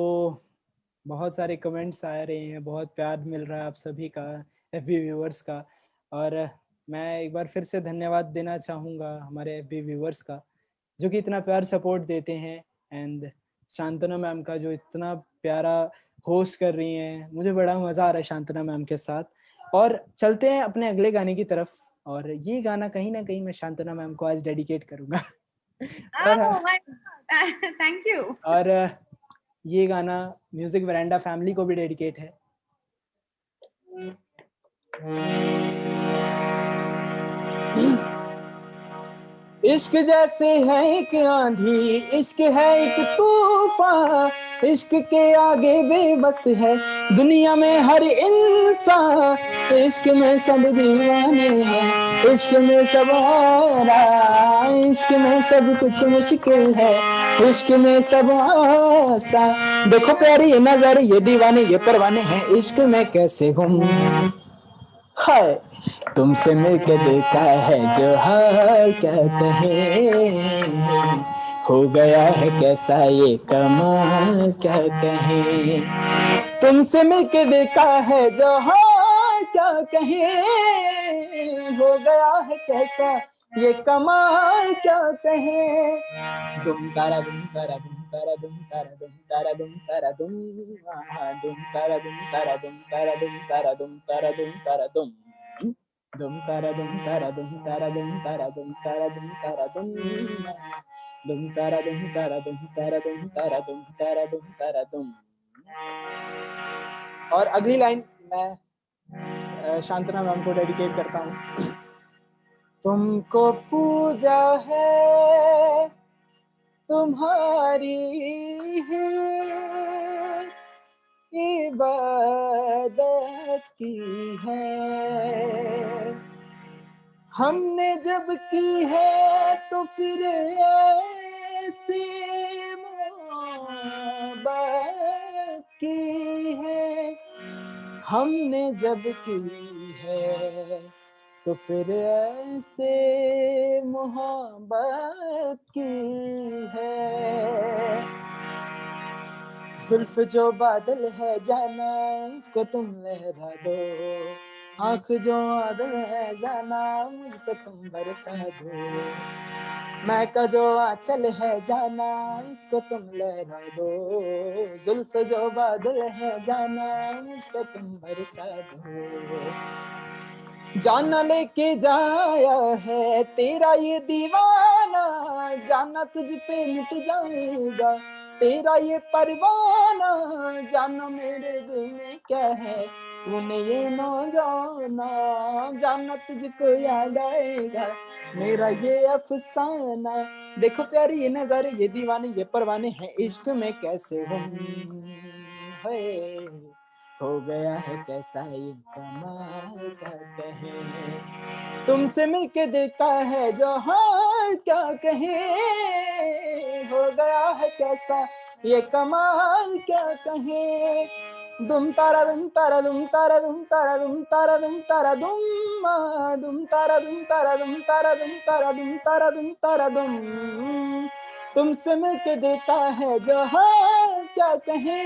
बहुत सारे कमेंट्स आ रहे हैं, बहुत प्यार मिल रहा है आप सभी का, एफबी व्यूअर्स का, और मैं एक बार फिर से धन्यवाद देना चाहूँगा हमारे एफबी व्यूअर्स का, जो कि इतना प्यार सपोर्ट देते हैं, एंड शांतना मैम का जो इतना प्यारा होस्ट कर रही हैं। मुझे बड़ा मज़ा आ रहा है शांतना मैम के साथ। और चलते हैं अपने अगले गाने की तरफ, और ये गाना कहीं ना कहीं मैं शांतना मैम को आज डेडिकेट करूँगा। Thank you. और ये गाना म्यूजिक वरांडा फैमिली को भी डेडिकेट है। इश्क जैसे है एक आंधी, इश्क है एक तूफान, इश्क के आगे बेबस है दुनिया में हर इंसान, इश्क में सब दीवाने हैं, इश्क में सब औरा, इश्क में सब कुछ मुश्किल है, इश्क में सब आसान। देखो प्यारी ये नजर, ये दीवाने ये परवाने हैं, इश्क में कैसे हम हाय तुमसे मिलके देखा है जो हाल क्या कहे, हो गया है कैसा ये कमाल क्या कहे, तुमसे मिलके देखा है जो हाल क्या कहे, हो गया है कैसा ये कमाल क्या कहे। दुम तारा दुम तारा दुम तारा दुम तारा दुम तारा दुम तारा दुम दुम तारा दुम तारा दुम तारा दुम तारा दुम तारा दुम तारा दुम दुम तारा दुम तारा दुम तारा दुम तारा दुम तारा दुम तारा दुम दुम तारा दुम तारा दुम तारा दुम तारा दुम तारा दुम तारा दुम। और अगली लाइन मैं शांतना मैम को डेडिकेट करता हूँ। तुमको पूजा है तुम्हारी है इबादत की है, हमने जब की है तो फिर ऐसे मोहब्बत की है, हमने जब की है तो फिर ऐसे मोहब्बत की है। जुल्फ जो बादल है जाना उसको तुम लहरा दो, आँख जो आदल है जाना मुझ पे तुम बरसा दो, मैं का जो आंचल है जाना इसको तुम लहरा दो, जुल्फ जो बादल है जाना मुझ पे तुम बरसा दो, जाना लेके जाया है तेरा ये दीवाना, जाना तुझ पे लुट जाएगा तेरा ये परवाना, जाना मेरे दिल में क्या है तूने ये ना जाना, जाना तुझको याद आएगा मेरा ये अफसाना। देखो प्यारी ये नजारे ये दीवाने ये परवाने हैं, इश्क में कैसे हम है, हो गया है कैसा ये कमाल क्या कहे, तुमसे मिलके देखा है जो हाल क्या कहे, हो गया है कैसा ये कमाल क्या कहे। दुम तारा दुम तारा दुम तारा दुम तारा दुम तारा दुम तारा दुम दुम तारा दुम तारा दुम तारा दुम तारा दुम तारा दुम तारा दुम, तुमसे मिलके देता है जो हाल क्या कहे,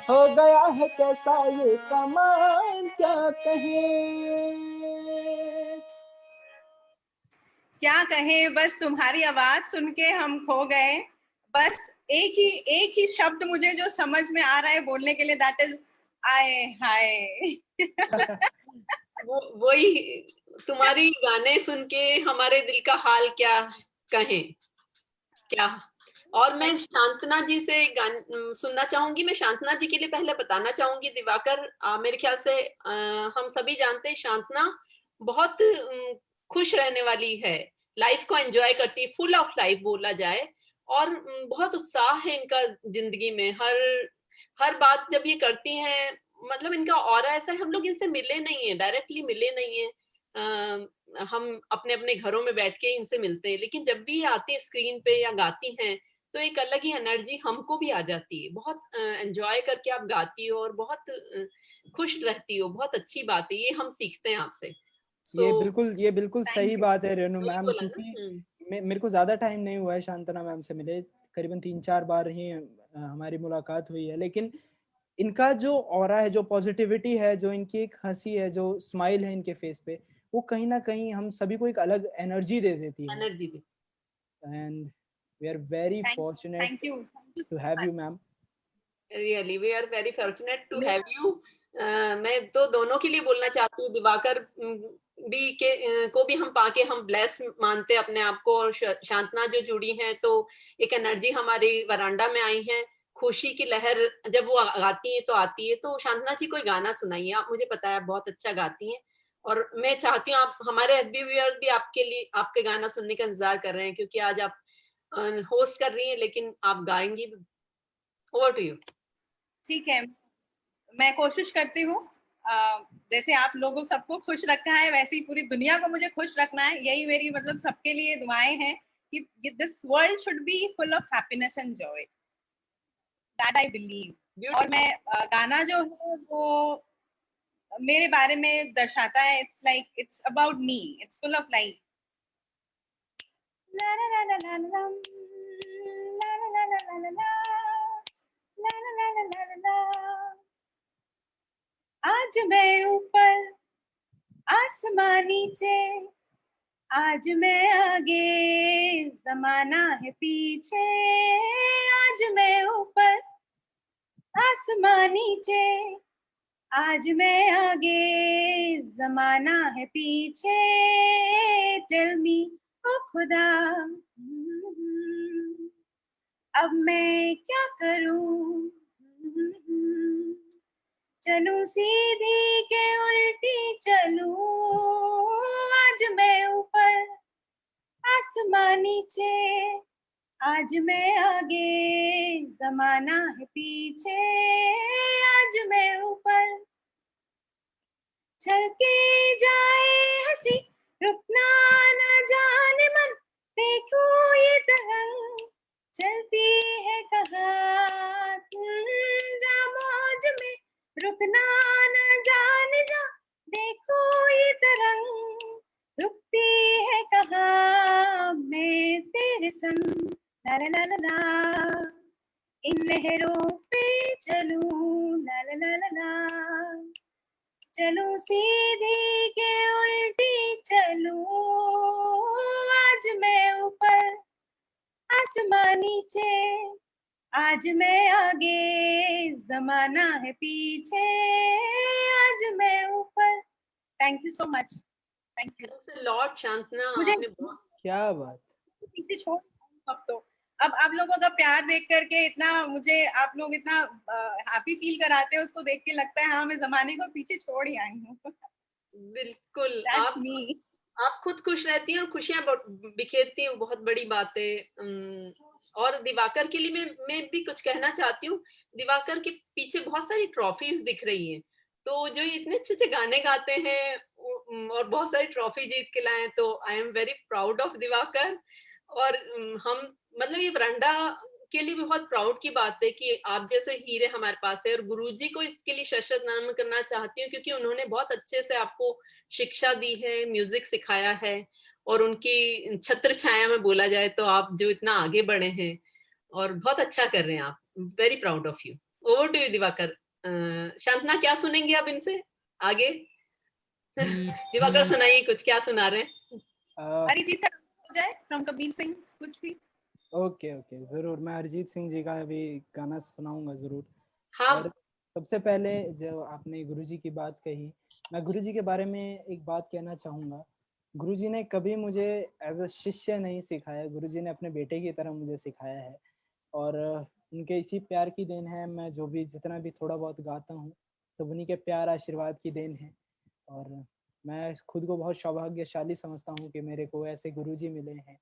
हो गया है कैसा ये कमाल क्या कहे। क्या कहें, बस तुम्हारी आवाज सुन के हम खो गए। बस एक ही शब्द मुझे जो समझ में आ रहा है बोलने के लिए, दैट इज आए हाय। वही तुम्हारी गाने सुन के हमारे दिल का हाल क्या कहें क्या। और मैं शांतना जी से सुनना चाहूंगी। मैं शांतना जी के लिए पहले बताना चाहूंगी दिवाकर, मेरे ख्याल से हम सभी जानते हैं शांतना बहुत खुश रहने वाली है, लाइफ को एंजॉय करती है, फुल ऑफ लाइफ बोला जाए, और बहुत उत्साह है इनका जिंदगी में। हर बात जब ये करती हैं, मतलब इनका ऑरा ऐसा है, हम लोग इनसे मिले नहीं है, डायरेक्टली मिले नहीं है, हम अपने अपने घरों में बैठ के इनसे मिलते हैं, लेकिन जब भी आती है स्क्रीन पे या गाती हैं तो एक अलग ही एनर्जी हमको भी आ जाती है। बहुत एंजॉय करके आप गाती हो और बहुत खुश रहती हो, बहुत अच्छी बात है, ये हम सीखते हैं आपसे। ये बिल्कुल सही बात है रेनू वही मैम, बोला ना। क्योंकि मेरे को ज्यादा टाइम नहीं हुआ है शांतना मैम से मिले, करीबन 3-4 बार ही हमारी मुलाकात हुई है, लेकिन इनका जो ऑरा है, जो पॉजिटिविटी है, जो इनकी एक हंसी है, जो स्माइल है इनके फेस पे, वो कहीं ना कहीं हम सभी को एक अलग एनर्जी दे देती है। एनर्जी दे। And we are very fortunate to have you ma'am. Really we are very fortunate to have you. मैं तो दोनों के लिए बोलना चाहती हूँ, दिवाकर भी को भी हम पाके हम ब्लेस मानते अपने आप को, और शांतना जो जुड़ी हैं तो एक एनर्जी हमारी वरांडा में आई है, खुशी की लहर जब वो गाती है तो आती है। तो शांतना जी कोई गाना सुनाइए आप, मुझे पता है आप बहुत अच्छा गाती हैं, और मैं चाहती हूँ आप हमारे एफबी व्यूअर्स भी आपके लिए आपके गाना सुनने का इंतजार कर रहे हैं, क्योंकि आज आप होस्ट कर रही हैं लेकिन आप गाएंगी भी। Over to you. ठीक है, मैं कोशिश करती हूँ। जैसे आप लोगों सबको खुश रखा है, वैसे ही पूरी दुनिया को मुझे खुश रखना है। यही मेरी मतलब सबके लिए दुआएं हैं कि this world should be full of happiness and Joy, that I believe. और मैं गाना जो है वो मेरे बारे में दर्शाता है। It's like it's about me, it's full of life. ला ला ला ला ला ला ला ला ला ला ला ला ला ला ला ला ला। आज मैं ऊपर आसमां नीचे, आज मैं आगे जमाना है पीछे। आज मैं ऊपर आसमां नीचे, आज मैं आगे जमाना है पीछे। टेल मी ओ खुदा, अब मैं क्या करूं? चलूं सीधी के उल्टी चलूं, आज मैं ऊपर आसमां नीचे, आज मैं आगे जमाना है पीछे। आज मैं ऊपर चल के जाए हंसी, रुकना न जाने मन, देखो ये तरंग चलती है कहाँ। जा मौज में रुकना न जाने जा, देखो ये तरंग रुकती है कहाँ। मैं तेरे संग ला ला ला ला ला, इन लहरों पे चलूं ला ला ला ला ला। चलूं सीधी के उल्टी चलूं, आज मैं ऊपर आसमां नीचे, आज मैं आगे जमाना है पीछे। आज मैं ऊपर। Thank you so much, thank you. Lord Shantana, मुझे आपने बहुत क्या बात। पीछे छोड़ अब तो। अब आप लोगों का प्यार देख करके इतना मुझे आप लोग इतना हैप्पी फील कराते हैं, उसको देख के लगता है हाँ मैं जमाने को पीछे छोड़ ही आई हूँ। बिल्कुल। That's me. आप खुद खुश रहती हैं और खुशियां बिखेरती हैं, बहुत बड़ी बात है। और दिवाकर के लिए मैं भी कुछ कहना चाहती हूँ। दिवाकर के पीछे बहुत सारी ट्रॉफीज दिख रही हैं, तो जो ये इतने अच्छे अच्छे गाने गाते हैं और बहुत सारी ट्रॉफी जीत के लाए हैं, तो I am very proud of Diwakar. और हम मतलब ये वरांडा के लिए भी बहुत प्राउड की बात है कि आप जैसे हीरे हमारे पास है। और गुरुजी को इसके लिए शशद नमन करना चाहती हूँ, क्योंकि उन्होंने बहुत अच्छे से आपको शिक्षा दी है, म्यूजिक सिखाया है, और उनकी छत्र छाया में बोला जाए तो आप जो इतना आगे बढ़े हैं और बहुत अच्छा कर रहे हैं आप। Very proud of you. Over to you Divakar. Shantana, क्या सुनेंगे आप इनसे आगे? दिवाकर सुनाइए कुछ, क्या सुना रहे हैं? अरिजीत का हो जाए, फ्रॉम कबीर सिंह कुछ भी। ओके ओके, जरूर। मैं अरिजीत सिंह जी का भी गाना सुनाऊंगा जरूर। हाँ। और सबसे पहले जो आपने गुरुजी की बात कही, मैं गुरुजी के बारे में एक बात कहना चाहूँगा। गुरुजी ने कभी मुझे एज अ शिष्य नहीं सिखाया, गुरुजी ने अपने बेटे की तरह मुझे सिखाया है। और उनके इसी प्यार की देन है, मैं जो भी जितना भी थोड़ा बहुत गाता हूँ, सब उन्हीं के प्यार आशीर्वाद की देन है। और मैं खुद को बहुत सौभाग्यशाली समझता हूँ कि मेरे को ऐसे गुरुजी मिले हैं।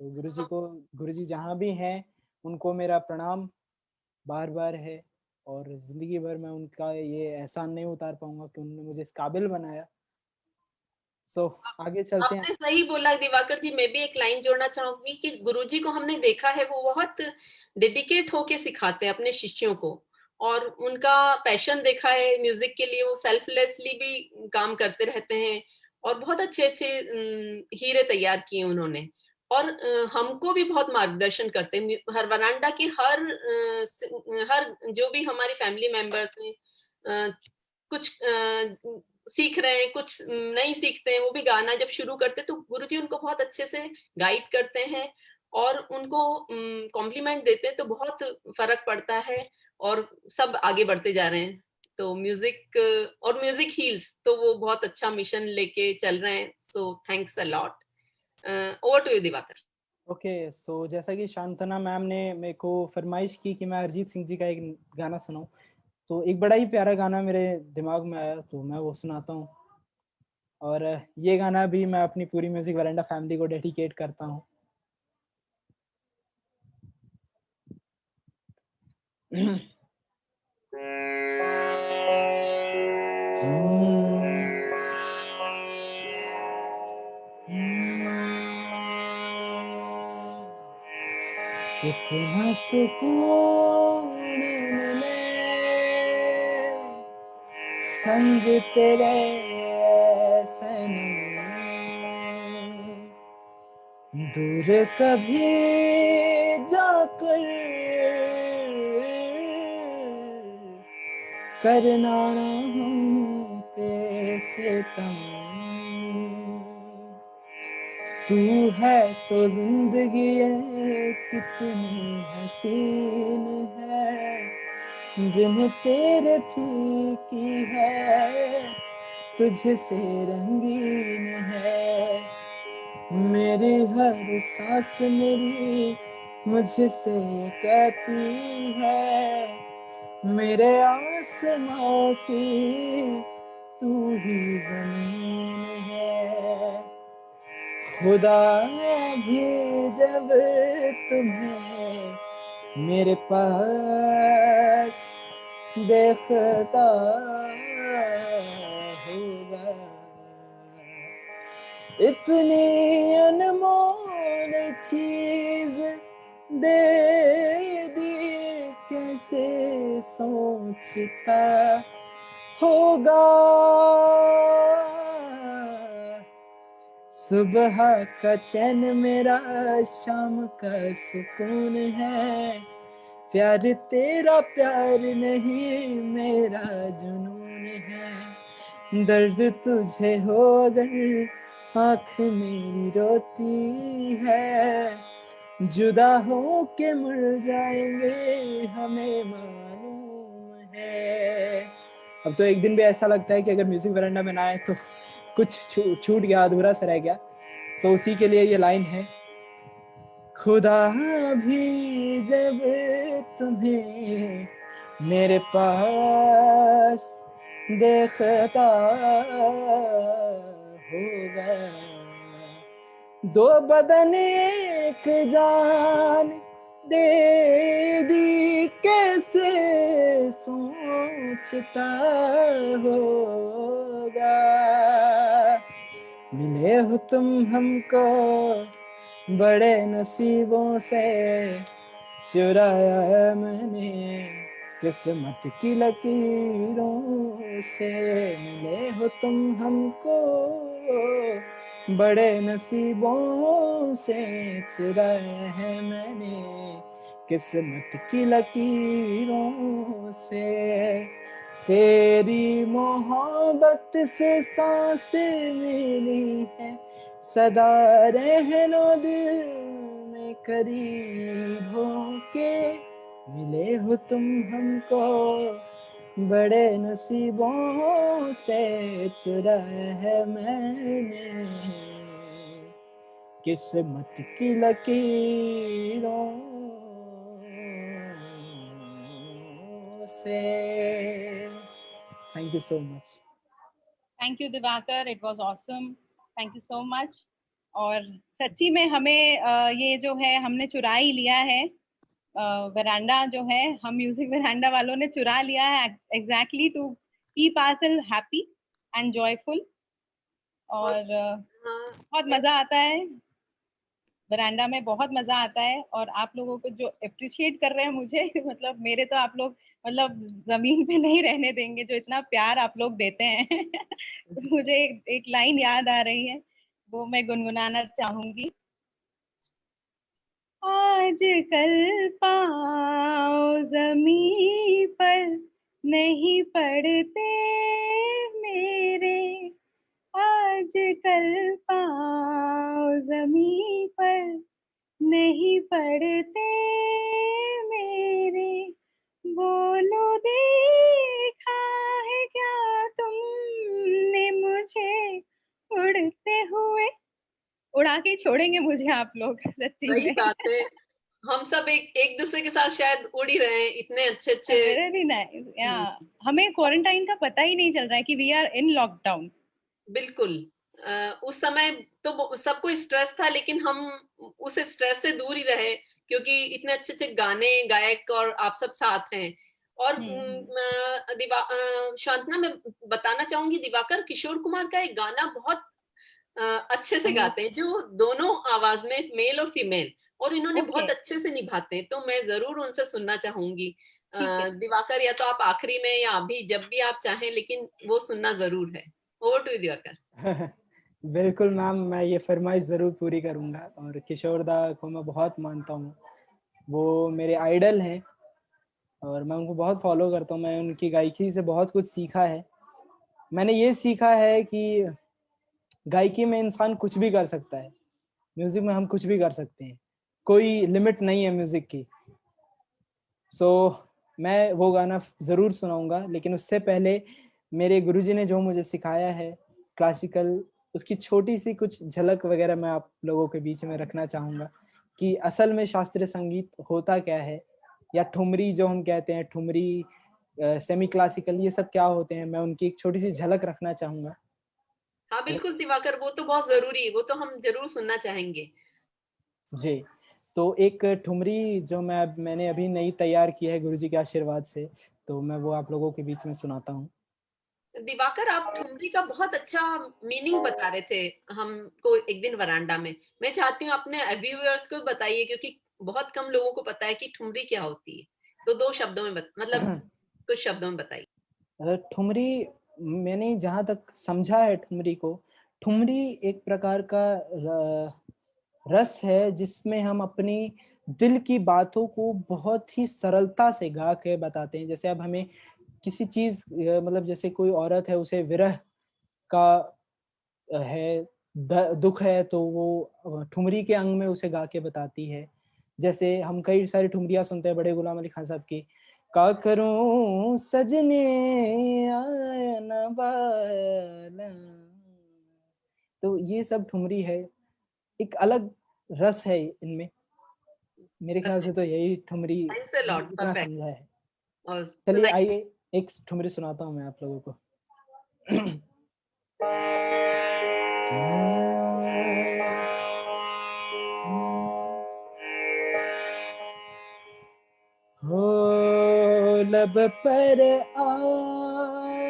तो गुरुजी जहाँ भी हैं उनको मेरा प्रणाम बार बार है। और जिंदगी भर मैं उनका ये एहसान नहीं उतार पाऊंगा कि उन्होंने मुझे इस काबिल बनाया। आगे चलते हैं। आपने सही बोला दिवाकर जी। मैं भी एक लाइन जोड़ना चाहूंगी कि गुरुजी को हमने देखा है, वो बहुत डेडिकेट होके सिखाते हैं अपने शिष्यों को, और उनका पैशन देखा है म्यूजिक के लिए। वो सेल्फलेसली भी काम करते रहते हैं, और बहुत अच्छे अच्छे हीरे तैयार किए उन्होंने। और हमको भी बहुत मार्गदर्शन करते हैं। हर वरांडा की हर जो भी हमारी फैमिली मेंबर्स हैं, कुछ सीख रहे हैं, कुछ नहीं सीखते हैं, वो भी गाना जब शुरू करते हैं तो गुरुजी उनको बहुत अच्छे से गाइड करते हैं और उनको कॉम्प्लीमेंट देते हैं, तो बहुत फर्क पड़ता है और सब आगे बढ़ते जा रहे हैं। तो म्यूजिक और म्यूजिक हील्स, तो वो बहुत अच्छा मिशन लेके चल रहे हैं। So thanks a lot. Over to you Divakar. Okay, so जैसा कि शांतना मैम ने मेरे को फरमाइश की कि मैं अरिजीत सिंह जी का एक गाना सुनाऊं, तो एक बड़ा ही प्यारा गाना मेरे दिमाग में आया, तो मैं वो सुनाता हूँ। और ये गाना भी मैं अपनी पूरी म्यूजिक वरांडा फैमिली को डेडिकेट करता हूँ। कितना सुकून मिले संग तेरे सनम, दूर कभी जाकर करना ना हम पे सितम, तू है तो जिंदगी ये कितनी हसीन है, बिन तेरे फीकी है तुझसे रंगीन है, मेरी हर सांस मेरी मुझसे कहती है, मेरे आसमां की तू ही जमीन है, खुदा भी जब तुम्हें मेरे पास देखता होगा, इतनी अनमोल चीज दे दी कैसे सोचता होगा, सुबह का चैन मेरा शाम का सुकून है, प्यार तेरा प्यार नहीं मेरा जुनून है, दर्द तुझे हो अगर आँख मेरी रोती है, जुदा हो के मर जाएंगे हमें मालूम है। अब तो एक दिन भी ऐसा लगता है कि अगर म्यूजिक वरांडा में ना आए तो कुछ छूट गया, अधूरा सा रह गया। सो उसी के लिए ये लाइन है, खुदा भी जब तुम्हें मेरे पास देखता होगा, दो बदन एक जान दे दी कैसे सोचता होगा, मिले हो तुम हमको बड़े नसीबों से, चुराया है मैंने किस्मत की लकीरों से, मिले हो तुम हमको बड़े नसीबों से, चुराया है मैंने किस्मत की लकीरों से, तेरी मोहब्बत से सांस मिली है, सदा रहना दिल में करीब होके, मिले हो तुम हमको बड़े नसीबों से, चुराया है मैंने किस्मत की लकीरों से। Thank you so much. Thank you Diwakar, it was awesome, thank you so much. और सच्ची में हमें ये जो है हमने चुरा ही लिया है, वरांडा जो है हम म्यूजिक वरांडा वालों ने चुरा लिया है exactly to keep ourself happy and joyful. और बहुत मजा आता है वरांडा में, बहुत मजा आता है। और आप लोगों को जो अप्रिशिएट कर रहे हैं मुझे मतलब मेरे तो आप लोग मतलब जमीन पे नहीं रहने देंगे, जो इतना प्यार आप लोग देते हैं तो मुझे एक लाइन याद आ रही है, वो मैं गुनगुनाना चाहूंगी। आज कल पाँव जमीन पर नहीं पड़ते मेरे, आज कल पाँव जमीन पर नहीं पड़ते मेरे, बोलो देखा है क्या तुमने मुझे उड़ते हुए, उड़ा के छोड़ेंगे मुझे आप लोग सच्ची वही में। बात है, हम सब एक दूसरे के साथ शायद उड़ ही रहे हैं, इतने अच्छे अच्छे। Very nice. हमें क्वारंटाइन का पता ही नहीं चल रहा है कि वी आर इन लॉकडाउन। बिल्कुल उस समय तो सबको स्ट्रेस था, लेकिन हम उस स्ट्रेस से दूर ही रहे, क्योंकि इतने अच्छे अच्छे गाने, गायक और आप सब साथ हैं। और शांतना, मैं बताना चाहूंगी, दिवाकर किशोर कुमार का एक गाना बहुत अच्छे से गाते हैं, जो दोनों आवाज में, मेल और फीमेल, और इन्होंने Okay. बहुत अच्छे से निभाते हैं, तो मैं जरूर उनसे सुनना चाहूंगी। ठीक है। दिवाकर, या तो आप आखिरी में या अभी, जब भी आप चाहें, लेकिन वो सुनना जरूर है। Over to Diwakar. बिल्कुल मैम, मैं ये फरमाइश ज़रूर पूरी करूँगा। और किशोर दा को मैं बहुत मानता हूँ, वो मेरे आइडल हैं और मैं उनको बहुत फॉलो करता हूँ। मैं उनकी गायकी से बहुत कुछ सीखा है। मैंने ये सीखा है कि गायकी में इंसान कुछ भी कर सकता है, म्यूज़िक में हम कुछ भी कर सकते हैं, कोई लिमिट नहीं है म्यूज़िक की। मैं वो गाना ज़रूर सुनाऊँगा, लेकिन उससे पहले मेरे गुरुजी ने जो मुझे सिखाया है क्लासिकल, उसकी छोटी सी कुछ झलक वगैरह मैं आप लोगों के बीच में रखना चाहूँगा कि असल में शास्त्रीय संगीत होता क्या है, या ठुमरी जो हम कहते हैं, ठुमरी, सेमी क्लासिकल, ये सब क्या होते हैं। मैं उनकी एक छोटी सी झलक रखना चाहूँगा। हाँ बिल्कुल दिवाकर, वो तो बहुत जरूरी है, वो तो हम जरूर सुनना चाहेंगे। जी, तो एक ठुमरी जो मैंने अभी नई तैयार की है गुरुजी के आशीर्वाद से, तो मैं वो आप लोगों के बीच में सुनाता हूँ। दिवाकर, आप ठुमरी का बहुत अच्छा मीनिंग बता रहे थे हमको एक दिन वरांडा में। मैं चाहती हूँ अपने व्यूअर्स को बताइए, क्योंकि बहुत कम लोगों को पता है कि ठुमरी क्या होती है। तो 2 शब्दों में मतलब कुछ शब्दों में बताइए। ठुमरी, मैंने जहाँ तक समझा है ठुमरी को, ठुमरी एक प्रकार का रस है जिसमें हम अपनी दिल की बातों को बहुत ही सरलता से गा के बताते हैं। जैसे अब हमें किसी चीज, मतलब जैसे कोई औरत है, उसे विरह का है, दुख है, तो वो ठुमरी के अंग में उसे गा के बताती है। जैसे हम कई सारी ठुमरियाँ सुनते हैं बड़े गुलाम अली खान साहब की, का करूं सजने आया न बाला, तो ये सब ठुमरी है। एक अलग रस है इनमें। मेरे ख्याल से तो यही ठुमरी, थैंक्स अ लॉट, इतना परफेक्ट। समझा है। और चलिए सुनाइए। आइए एक ठुमरी सुनाता हूँ मैं आप लोगों को। हो लब पर आए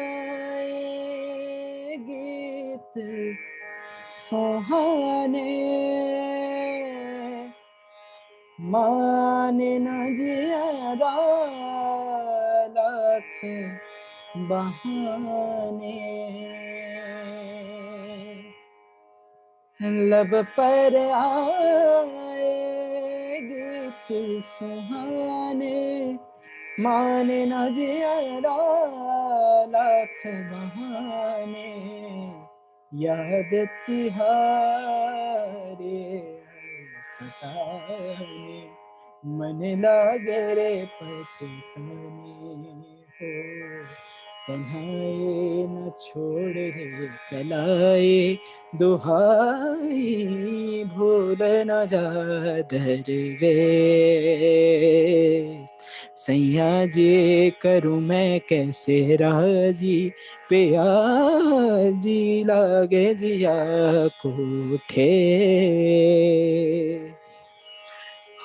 गीत सुहाने, मान न जिया लाख बहाने, लब पर आए गीत सुहाने, माने न जिया लाख बहाने, याद तिहारे सताने, मन लागे रे पछताने, हो कन्हाए न छोड़ रे कलाए, दुहाई भूल न जा दरवेश, सैया जी करूं मैं कैसे राजी, पिया जी लागे जिया को ठेस,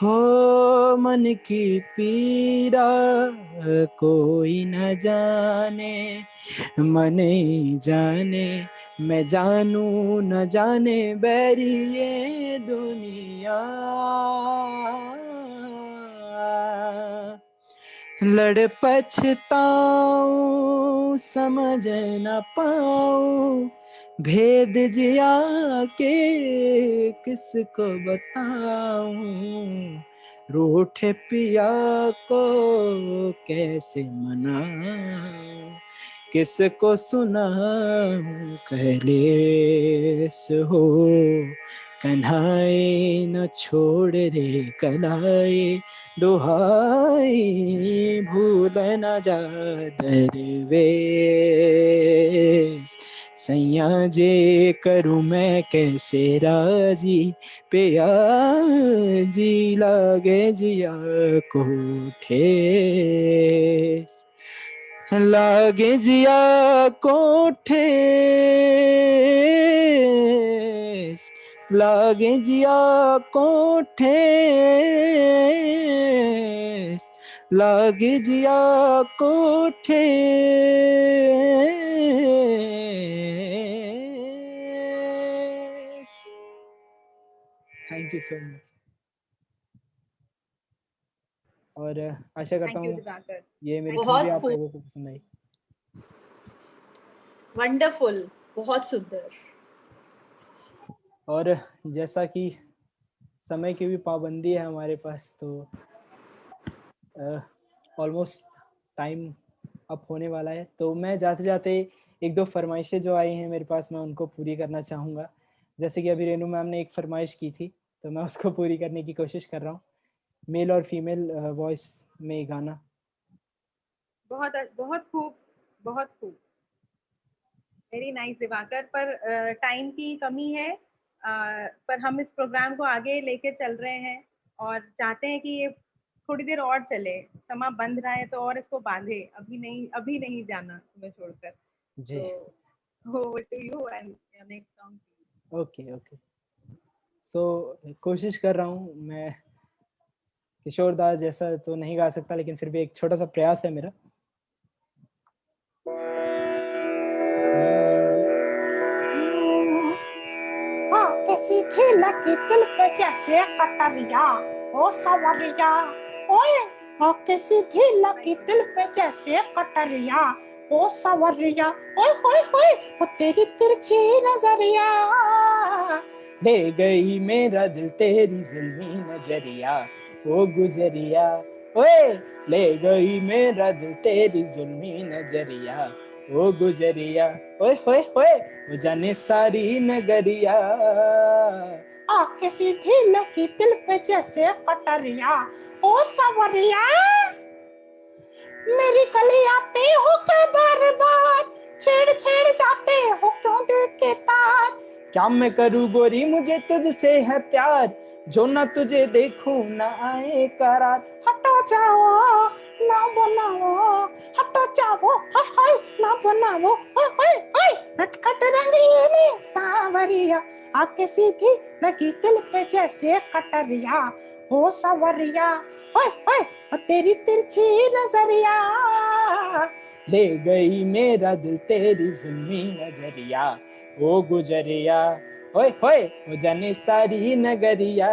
हो मन की पीड़ा कोई न जाने, मन ही जाने, मैं जानू न जाने बैरी ये दुनिया, लड़ पछताऊं समझ न पाऊं, भेद जिया के किसको बताऊं, रूठे पिया को कैसे मनाऊं, किसको सुनाऊं कलेस हो, कन्हाए न छोड़ रे कलाए, दुहाई भूल न जा दरवेश, सैया जे करूं मैं कैसे राजी, पिया जी लागे जिया को ठेस, लागे जिया को ठेस, लागे जिया को ठेस, लागे जिया को ठेस। Thank you so much. और आशा करता थैंक यू हूँ दिवाकर, ये मेरी Thank फिल्म you. भी आप बहुत लोगों को पसंद आई। वंडरफुल, बहुत सुंदर। और जैसा कि समय की भी पाबंदी है हमारे पास, तो ऑलमोस्ट टाइम अप होने वाला है, तो मैं जाते जाते एक दो फरमाइशें जो आई हैं मेरे पास मैं उनको पूरी करना चाहूँगा। जैसे कि अभी रेनू मैम ने एक फरमाइश की थी, तो मैं उसको पूरी करने की कोशिश कर रहा हूँ। मेल और फीमेल वॉइस में गाना। बहुत बहुत खूब, बहुत खूब, वेरी नाइस दिवाकर। पर टाइम की कमी है, पर हम इस प्रोग्राम को आगे लेके चल रहे हैं और चाहते हैं कि ये थोड़ी देर और चले। समा बंध रहा है तो और इसको बांधे, अभी नहीं जाना तुम्हें छोड़कर। जी तो over to you and your next song. Okay okay. So कोशिश कर रहा हूँ मैं, किशोर दास जैसा तो नहीं गा सकता, लेकिन फिर भी एक छोटा सा प्रयास है मेरा। सीधी लगी दिल पे जैसे कटरिया, ओ सवरिया ओए। होके सीधी लगी दिल पे जैसे कटरिया, ओ सवरिया ओए होए होए। ओ तेरी तिरछी नजरिया ले गई मेरा दिल तेरी जुल्मी नजरिया, ओ गुजरिया ओए। ले गई मेरा दिल तेरी जुल्मी नजरिया, ओ गुजरिया ओए होए होए। वो जाने सारी नगरिया। आके सीधी लगी दिल पे जैसे कटरिया, ओ सवरिया। मेरी गली आते हो क्या बार बार, छेड़ छेड़ जाते हो क्यों दिल के तार। क्या मैं करूँ गोरी मुझे तुझसे है प्यार, जो ना तुझे देखूं ना आए करार। हटो जाओ ना बनाओ, हटो जाओ हाय हाय ना बनाओ, हाय हाय हाय। नटखट रंगीली सावरिया, आके सीधी लगी दिल पे जैसे कटरिया, ओ सवरिया ओए ओए। और तेरी तिरछी नजरिया ले गई मेरा दिल तेरी जुल्मी नजरिया, ओ गुजरिया ओए होए। वो जाने सारी नगरिया।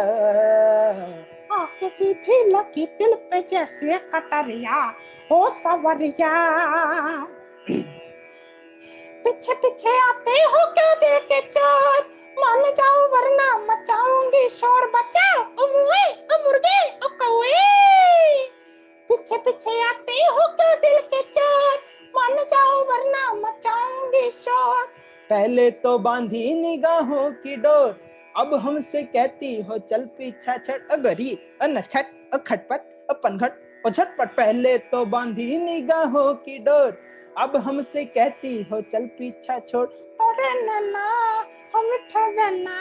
आके सीधी लगी दिल पे जैसे कटरिया, ओ सवरिया। पीछे पीछे आते हो क्या दिल के चोर, मान जाओ वरना मचाऊंगी शोर। बचाओ ओ मुए ओ मुर्गे ओ कौए। पीछे पीछे आते हो क्या दिल के चोर, मान जाओ वरना मचाऊंगी शोर। पहले तो बांधी निगाहों की डोर, अब हमसे कहती हो चल पीछा छट। अगरी अनखट अखटपट अपनघट और झटपट। पहले तो बांधी निगाहों की डोर, अब हमसे कहती हो चल पीछा छोड़। तोरे नैना ओ मिठे बना,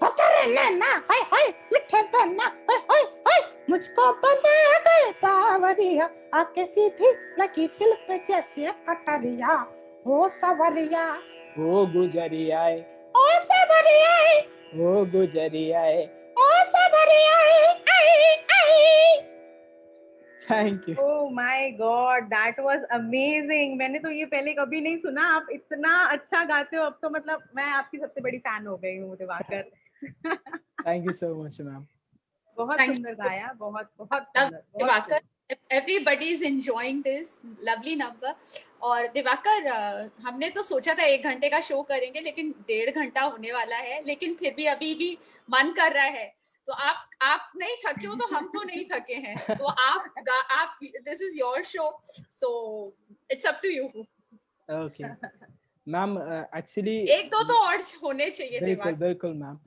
ओ तेरे नैना हाय हाय मिठे बना, हाय हाय हाय। मुझको बना गए बावरिया, आके सीधी लगी दिल पे जैसे कटरिया, ओ सवरिया ओ गुजरिया ओ सवरिया ओ गुजरिया। ओ सवरिया आई आई। Thank you. Oh my God, that was amazing. मैंने तो ये पहले कभी नहीं सुना, आप इतना अच्छा गाते हो। अब तो मतलब मैं आपकी सबसे बड़ी फैन हो गई हूँ Diwakar. Thank you so much ma'am. बहुत Thank सुंदर गाया, बहुत बहुत Love सुंदर, बहुत दिवाकर, सुंदर। everybody is enjoying this lovely number। और दिवाकर, हमने तो सोचा था 1 घंटे का शो करेंगे, लेकिन 1.5 घंटा होने वाला है। लेकिन फिर भी अभी भी मन कर रहा है, तो आप नहीं थके हो तो हम तो नहीं थके हैं। तो आप this is your show, so it's up to you. Okay ma'am, actually एक दो तो और होने चाहिए बिल्कुल दिवाकर। बिल्कुल मैम।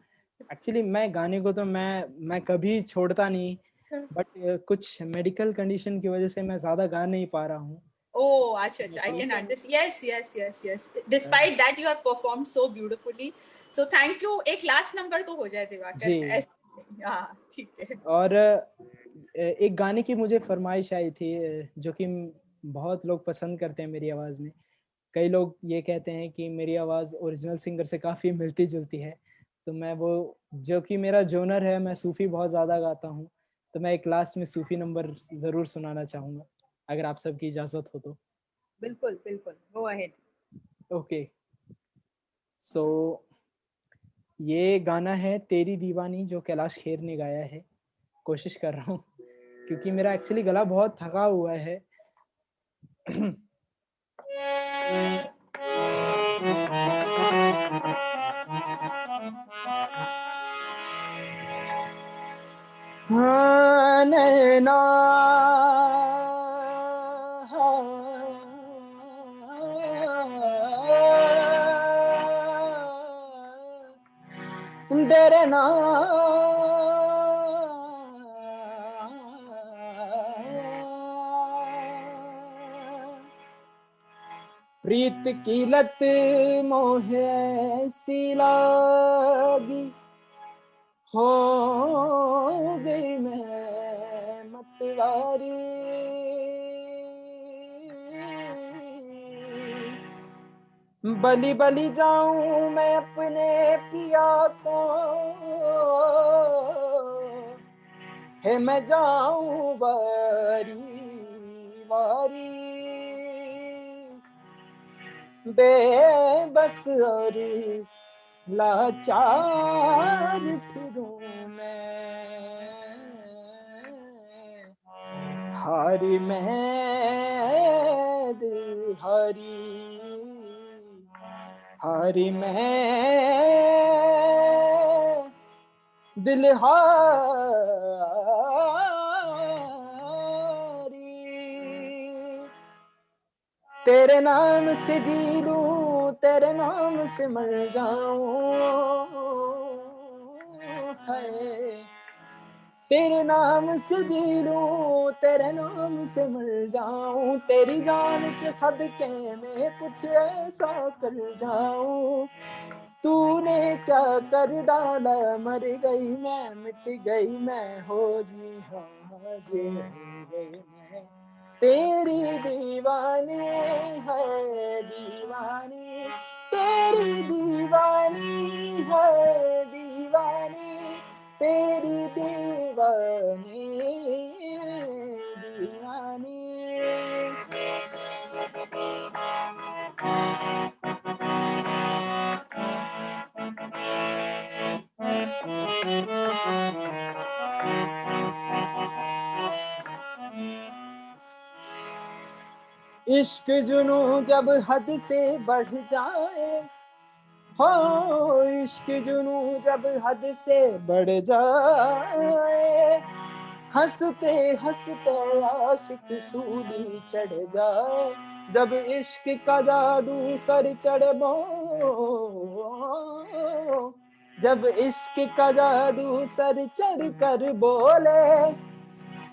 एक्चुअली मैं गाने को तो मैं कभी छोड़ता नहीं, बट कुछ मेडिकल कंडीशन की वजह से मैं ज्यादा गा नहीं पा रहा हूँ। Oh, acha, acha. I can understand. Yes. Despite that, you have performed so beautifully. So thank you. एक last number तो हो जाए दिवाकर। जी। हाँ, ठीक है। और एक गाने की मुझे फरमाइश आई थी, जो कि बहुत लोग पसंद करते हैं मेरी आवाज में। कई लोग ये कहते हैं कि मेरी आवाज ओरिजिनल सिंगर से काफी मिलती जुलती है, तो मैं वो, जो कि मेरा जोनर है, मैं सूफी बहुत ज़्यादा गाता हूँ, तो मैं एक लास्ट में सूफी नंबर ज़रूर सुनाना चाहूँगा, अगर आप सबकी इजाज़त हो तो। बिल्कुल बिल्कुल, गो अहेड। ओके, सो ये गाना है तेरी दीवानी, जो कैलाश खेर ने गाया है। कोशिश कर रहा हूँ क्योंकि मेरा एक्चुअली गला बहुत थका हुआ है। हाँ नैना तेरे प्रीत की लत मोहे सी लागी, हो गई मैं मतवारी। बली बली जाऊं मैं अपने पिया को, है मैं जाऊं बारी बारी। बेबस और लाचार फिरूं मैं, हारी मैं दिल हारी, हारी मैं दिल हारी। तेरे नाम से जी लूं, तेरे नाम से मर जाऊं, है तेरे नाम से जी लूं, तेरे नाम से मर जाऊं। तेरी जान के सदके में कुछ ऐसा कर जाऊं। तूने क्या कर डाला, मर गई मैं, मिट गई मैं, हो जी हाँ जी हो गई मैं। तेरी दीवानी है दीवानी, तेरी दीवानी है दीवानी, तेरी दीवानी दीवानी। इश्क जुनू जब हद से बढ़ जाए, हो इश्क जुनू जब हद से बढ़ जाए, हंसते हंसते आशिक सूली चढ़ जाए। जब इश्क का जादू सर चढ़ जब इश्क का जादू सर चढ़ कर बोले,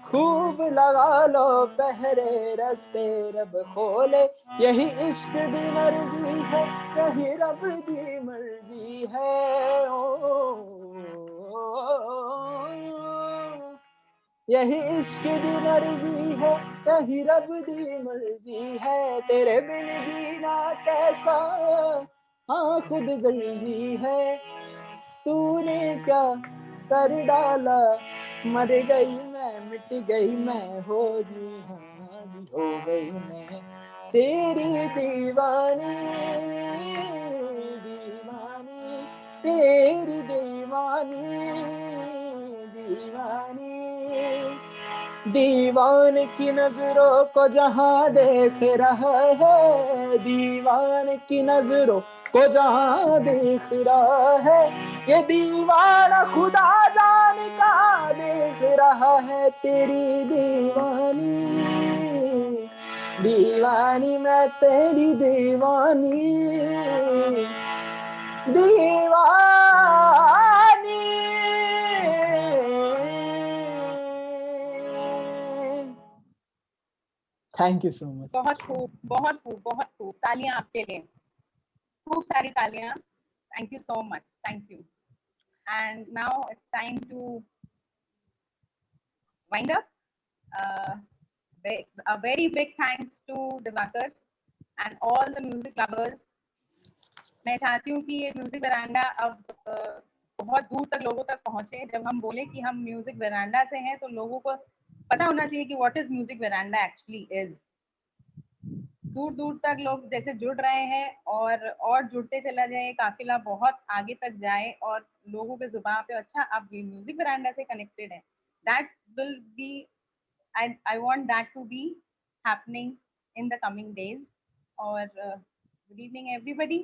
खूब लगा लो पहरे रास्ते रब खोले। यही इश्क दी मर्जी है, यही रब दी मर्जी है, यही इश्क दी मर्जी है, यही रब दी मर्जी है। तेरे बिन जीना कैसा, हाँ खुद गर्जी है। तूने क्या कर डाला, मर गई मैं, मिट गई मैं, हो जी हाँ जी हो गई मैं। तेरी दीवानी दीवानी, तेरी दीवानी दीवानी। दीवान की नजरों को जहां देख रहा है, दीवान की नजरों को जहां देख रहा है, ये दीवाना खुदा जान का देख रहा है। तेरी दीवानी दीवानी, मैं तेरी दीवानी दीवानी। Thank you so much. बहुत खूब, बहुत खूब, बहुत खूब। तालियां आपके लिए, खूब सारी तालियां। Thank you so much, thank you. And now it's time to wind up. A very big thanks to Divakar and all the music lovers. मैं चाहती हूँ कि ये म्यूजिक वरांडा अब बहुत दूर तक लोगों तक पहुंचे। जब हम बोले कि हम म्यूजिक वेरांडा से हैं तो लोगों को पता होना चाहिए कि what is music veranda actually is. दूर दूर तक लोग जैसे जुड़ रहे हैं और जुड़ते चला जाए, काफिला बहुत आगे तक जाए और लोगों के जुबान पे अच्छा आप म्यूजिक वेरांडा से कनेक्टेड है। That will be I want that to be happening in the coming days. Or good evening, everybody,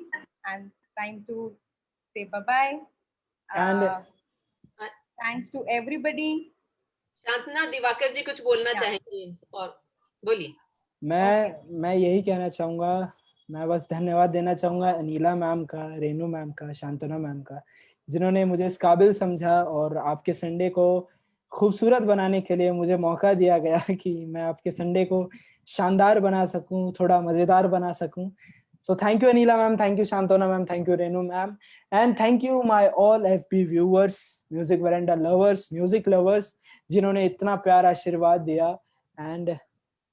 and time to say bye bye. And Thanks to everybody. Shantana, Divakar ji कुछ बोलना क्या? चाहेंगे और बोलिए। मैं यही कहना चाहूंगा, मैं बस धन्यवाद देना चाहूंगा अनीला मैम का, रेनू मैम का, शांतना मैम का, जिन्होंने मुझे इस काबिल समझा और आपके संडे को खूबसूरत बनाने के लिए मुझे मौका दिया गया कि मैं आपके संडे को शानदार बना सकूं, थोड़ा मजेदार बना सकूं। So thank you Anila ma'am, thank you Shantana ma'am, thank you Renu ma'am, and thank you my all FB viewers, Music Veranda lovers, music lovers, जिन्होंने इतना प्यारा आशीर्वाद दिया। एंड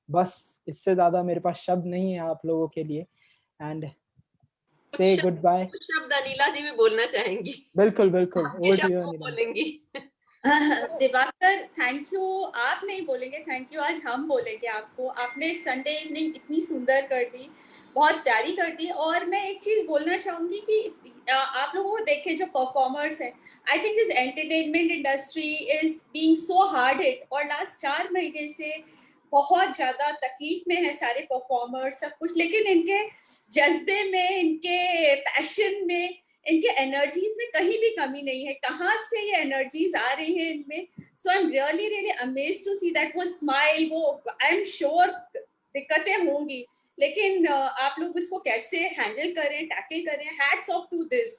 बस इससे ज्यादा मेरे पास शब्द नहीं है आप लोगों के लिए। एंड से गुड बाय। कुछ शब्द अनीला जी भी बोलना चाहेंगी? बिल्कुल बिल्कुल, ये over to शब्द you, वो अनीला। बोलेंगी। दिवाकर थैंक यू, आप नहीं बोलेंगे थैंक यू, आज हम बोलेंगे आपको। आपने संडे इवनिंग इतनी सुंदर कर दी, बहुत प्यारी कर दी। और मैं एक चीज बोलना चाहूंगी कि आप लोगों को देखें जो परफॉर्मर्स हैं, I think this entertainment industry is being so hard hit, और लास्ट 4 महीने से बहुत ज्यादा तकलीफ में है सारे परफॉर्मर्स सब कुछ, लेकिन इनके जज्बे में, इनके पैशन में, इनके एनर्जीज में कहीं भी कमी नहीं है। कहाँ से ये एनर्जीज आ रही हैं इनमें? So I am really really amazed to see that. वो स्माइल, वो आई एम श्योर दिक्कतें होंगी, लेकिन आप लोग इसको कैसे हैंडल करें, टैकल करें, हैट्स ऑफ टू दिस।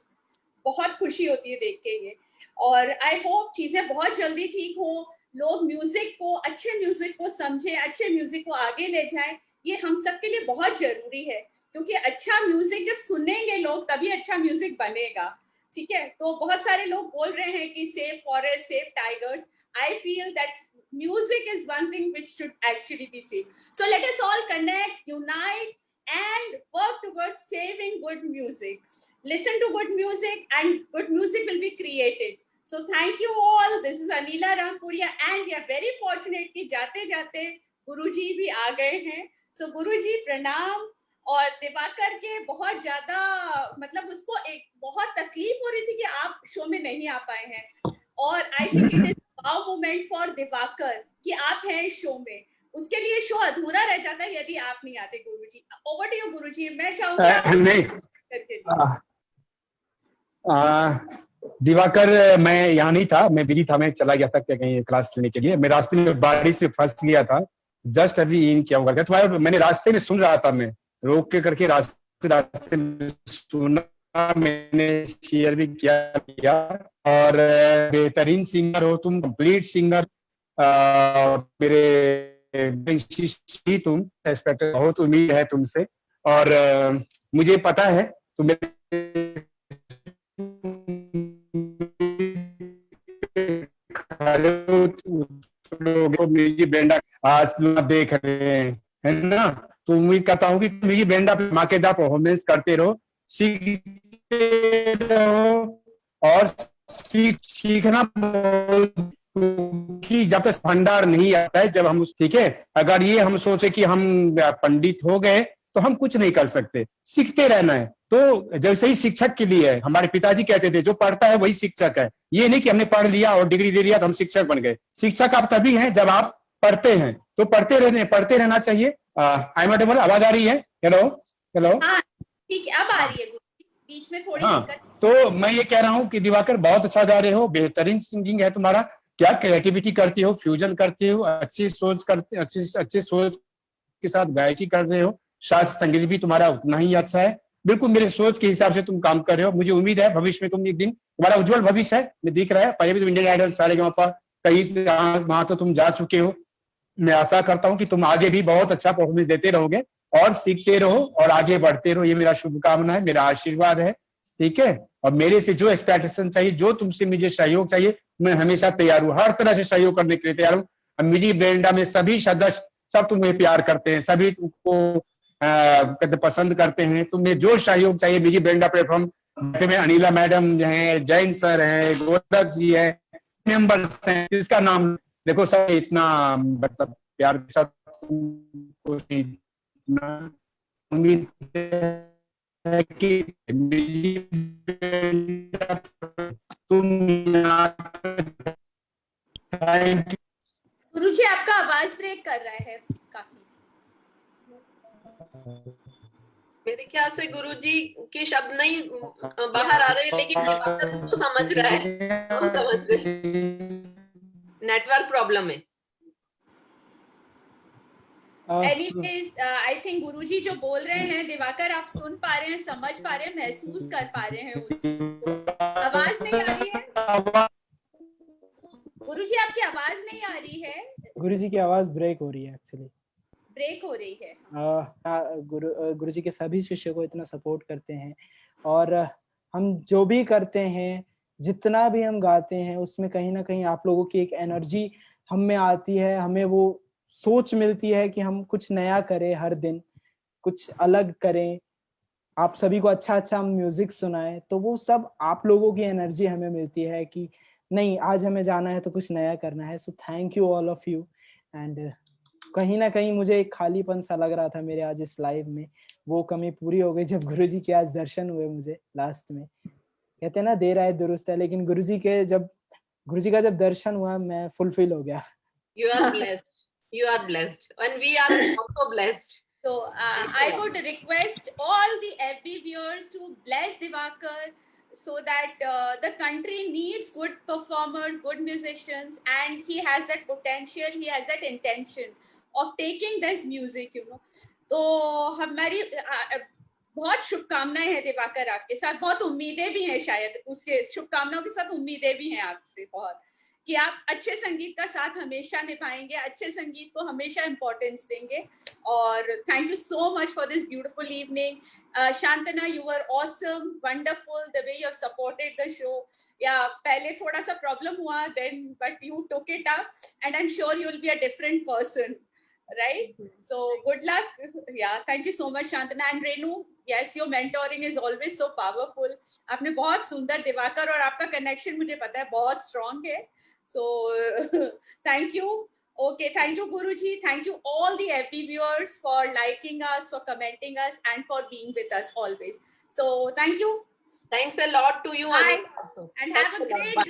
बहुत खुशी होती है देख के ये, और आई होप चीजें बहुत जल्दी ठीक हो, लोग म्यूजिक को, अच्छे म्यूजिक को समझें, अच्छे म्यूजिक को आगे ले जाएं। ये हम सब के लिए बहुत जरूरी है, क्योंकि अच्छा म्यूजिक जब सुनेंगे लोग तभी अच्छा म्यूजिक बनेगा। ठीक है, तो बहुत सारे लोग बोल रहे हैं कि save forest, save tigers. I feel that music is one thing which should actually be saved. So let us all connect, unite, and work towards saving good music. Listen to good music, and good music will be created. So thank you all. This is Anila Rampuria, and we are very fortunate कि जाते जाते गुरुजी भी आ गए हैं। So गुरुजी प्रणाम। और दिवाकर के बहुत ज्यादा मतलब उसको एक बहुत तकलीफ हो रही थी कि आप शो में नहीं आ पाए हैं, और I think it is wow moment for Diwakar कि आप हैं इस शो में। उसके लिए शो अधूरा रह जाता है यदि आप नहीं आते। गुरुजी, ओवर टू यू गुरुजी। मैं चाहूंगी दिवाकर, मैं यहाँ नहीं था, मैं बिजी था, मैं चला गया था कहीं क्लास लेने के लिए। मैं रास्ते में बारिश में फंस गया था, जस्ट अभी इन क्या हुआ तुम्हारा, मैंने रास्ते में सुन रहा था, मैं रोक के करके रास्ते में सुना, मैंने शेयर भी किया। और बेहतरीन सिंगर हो तुम, कंप्लीट सिंगर, मेरे शिष्य तुम, बहुत उम्मीद है तुमसे। और मुझे पता है तुम म्यूजिक ब्रेंडा आज देख रहे हैं, है ना? तो उम्मीद करता हूँ कि म्यूजिक ब्रेंडा पे धमाकेदार परफॉर्मेंस करते रहो, सीखते रहो और सीखना, कि जब तक भंडार नहीं आता है, जब हम उस, ठीक है, अगर ये हम सोचे कि हम पंडित हो गए तो हम कुछ नहीं कर सकते, सीखते रहना है। तो जैसे ही शिक्षक के लिए है, हमारे पिताजी कहते थे जो पढ़ता है वही शिक्षक है। ये नहीं कि हमने पढ़ लिया और डिग्री दे लिया तो हम शिक्षक बन गए। शिक्षक आप तभी हैं जब आप पढ़ते हैं, तो पढ़ते रहना चाहिए। I am audible? आवाज आ रही है? हेलो हेलो, ठीक है, अब आ रही है बीच में थोड़ी दिक्कत। तो मैं ये कह रहा हूँ कि दिवाकर बहुत अच्छा गा रहे हो, बेहतरीन सिंगिंग है तुम्हारा, क्या क्रिएटिविटी करती हो, फ्यूजन करते हो, अच्छी सोच के साथ गायकी कर रहे हो, शास्त्रीय संगीत भी तुम्हारा उतना ही अच्छा है। बिल्कुल मेरे सोच के हिसाब से तुम काम कर रहे हो। मुझे उम्मीद है भविष्य में तुम एक दिन, तुम्हारा उज्जवल भविष्य है, मैं दिख रहा है। पहले भी तुम इंडियन आइडल, सारेगामा कहीं से वहां तो तुम जा चुके हो। मैं आशा करता हूँ कि तुम आगे भी बहुत अच्छा परफॉर्मेंस देते रहोगे और सीखते रहो और आगे बढ़ते रहो। ये मेरा शुभकामना है, मेरा आशीर्वाद है, ठीक है? और मेरे से जो एक्सपेक्टेशन चाहिए, जो तुमसे मुझे सहयोग चाहिए, मैं हमेशा तैयार हूँ, हर तरह से सहयोग करने के लिए तैयार हूँ। म्यूजिक ब्रेंडा में सभी सदस्य सब तुम्हें प्यार करते हैं, सभी तुमको पसंद करते हैं। तुम्हें जो सहयोग चाहिए म्यूजिक ब्रेंडा प्लेटफॉर्म में अनिला मैडम हैं, जैन सर है, गौरव जी है, मेंबर्स हैं, इसका नाम देखो सर, इतना मतलब प्यार के साथ उम्मीद है कि तुम थैंक गुरुजी आपका आवाज ब्रेक कर रहा है काफी। मेरे ख्याल से गुरुजी के शब्द नहीं बाहर आ रहे हैं, लेकिन दिवाकर इनको समझ रहा है, हम समझ रहे हैं। नेटवर्क प्रॉब्लम है। Anyways, I think गुरुजी जो बोल रहे हैं दिवाकर आप सुन पा रहे हैं, समझ पा रहे हैं, महसूस कर पा रहे हैं उस चीज को। आवाज नहीं आ रही है गुरुजी, आपकी आवाज नहीं आ रही है। गुरुजी की आवाज ब्रेक हो रही है एक्चुअली, ब्रेक हो रही है। गुरुजी के सभी शिष्यों को इतना सपोर्ट करते हैं, और हम जो भी करते हैं, जितना भी हम गाते हैं, उसमें कहीं ना कहीं आप लोगों की एक एनर्जी हम में आती है, हमें वो सोच मिलती है कि हम कुछ नया करें, हर दिन कुछ अलग करें, आप सभी को अच्छा अच्छा म्यूजिक सुनाएं। तो वो सब आप लोगों की एनर्जी हमें मिलती है कि नहीं, आज हमें जाना है तो कुछ नया करना है। So thank you all of you. And कहीं ना कहीं मुझे एक खालीपन सा लग रहा था मेरे आज इस लाइव में, वो कमी पूरी हो गई जब गुरुजी के आज दर्शन हुए मुझे लास्ट में। कहते हैं ना, देर आए दुरुस्त है, लेकिन गुरुजी का जब दर्शन हुआ मैं फुलफिल हो गया। You are blessed. You are blessed, and we are also blessed. So I would request all the FB viewers to bless Divakar, so that the country needs good performers, good musicians, and he has that potential, he has that intention of taking this music, you know. तो हमारी बहुत शुभकामनाएं हैं दिवाकर आपके साथ, बहुत उम्मीदें भी हैं, शायद उसके शुभकामनाओं के साथ उम्मीदें भी हैं आपसे बहुत, कि आप अच्छे संगीत का साथ हमेशा निभाएंगे, अच्छे संगीत को हमेशा इम्पोर्टेंस देंगे। और thank you so much for this beautiful evening. Shantana, you were awesome, wonderful the way you have supported the show. या पहले थोड़ा सा प्रॉब्लम हुआ then, but you took it up and I am sure you will be a different person, right? So good luck. Yeah, thank you so much Shantana and Renu. Yes, your mentoring is always so powerful. आपने बहुत सुंदर, दिवाकर और आपका कनेक्शन मुझे पता है बहुत स्ट्रॉन्ग है। So thank you. Okay, thank you Guruji. Thank you all the FB viewers for liking us, for commenting us, and for being with us always. So thank you. Thanks a lot to you, Bye. Anita, also. And have a great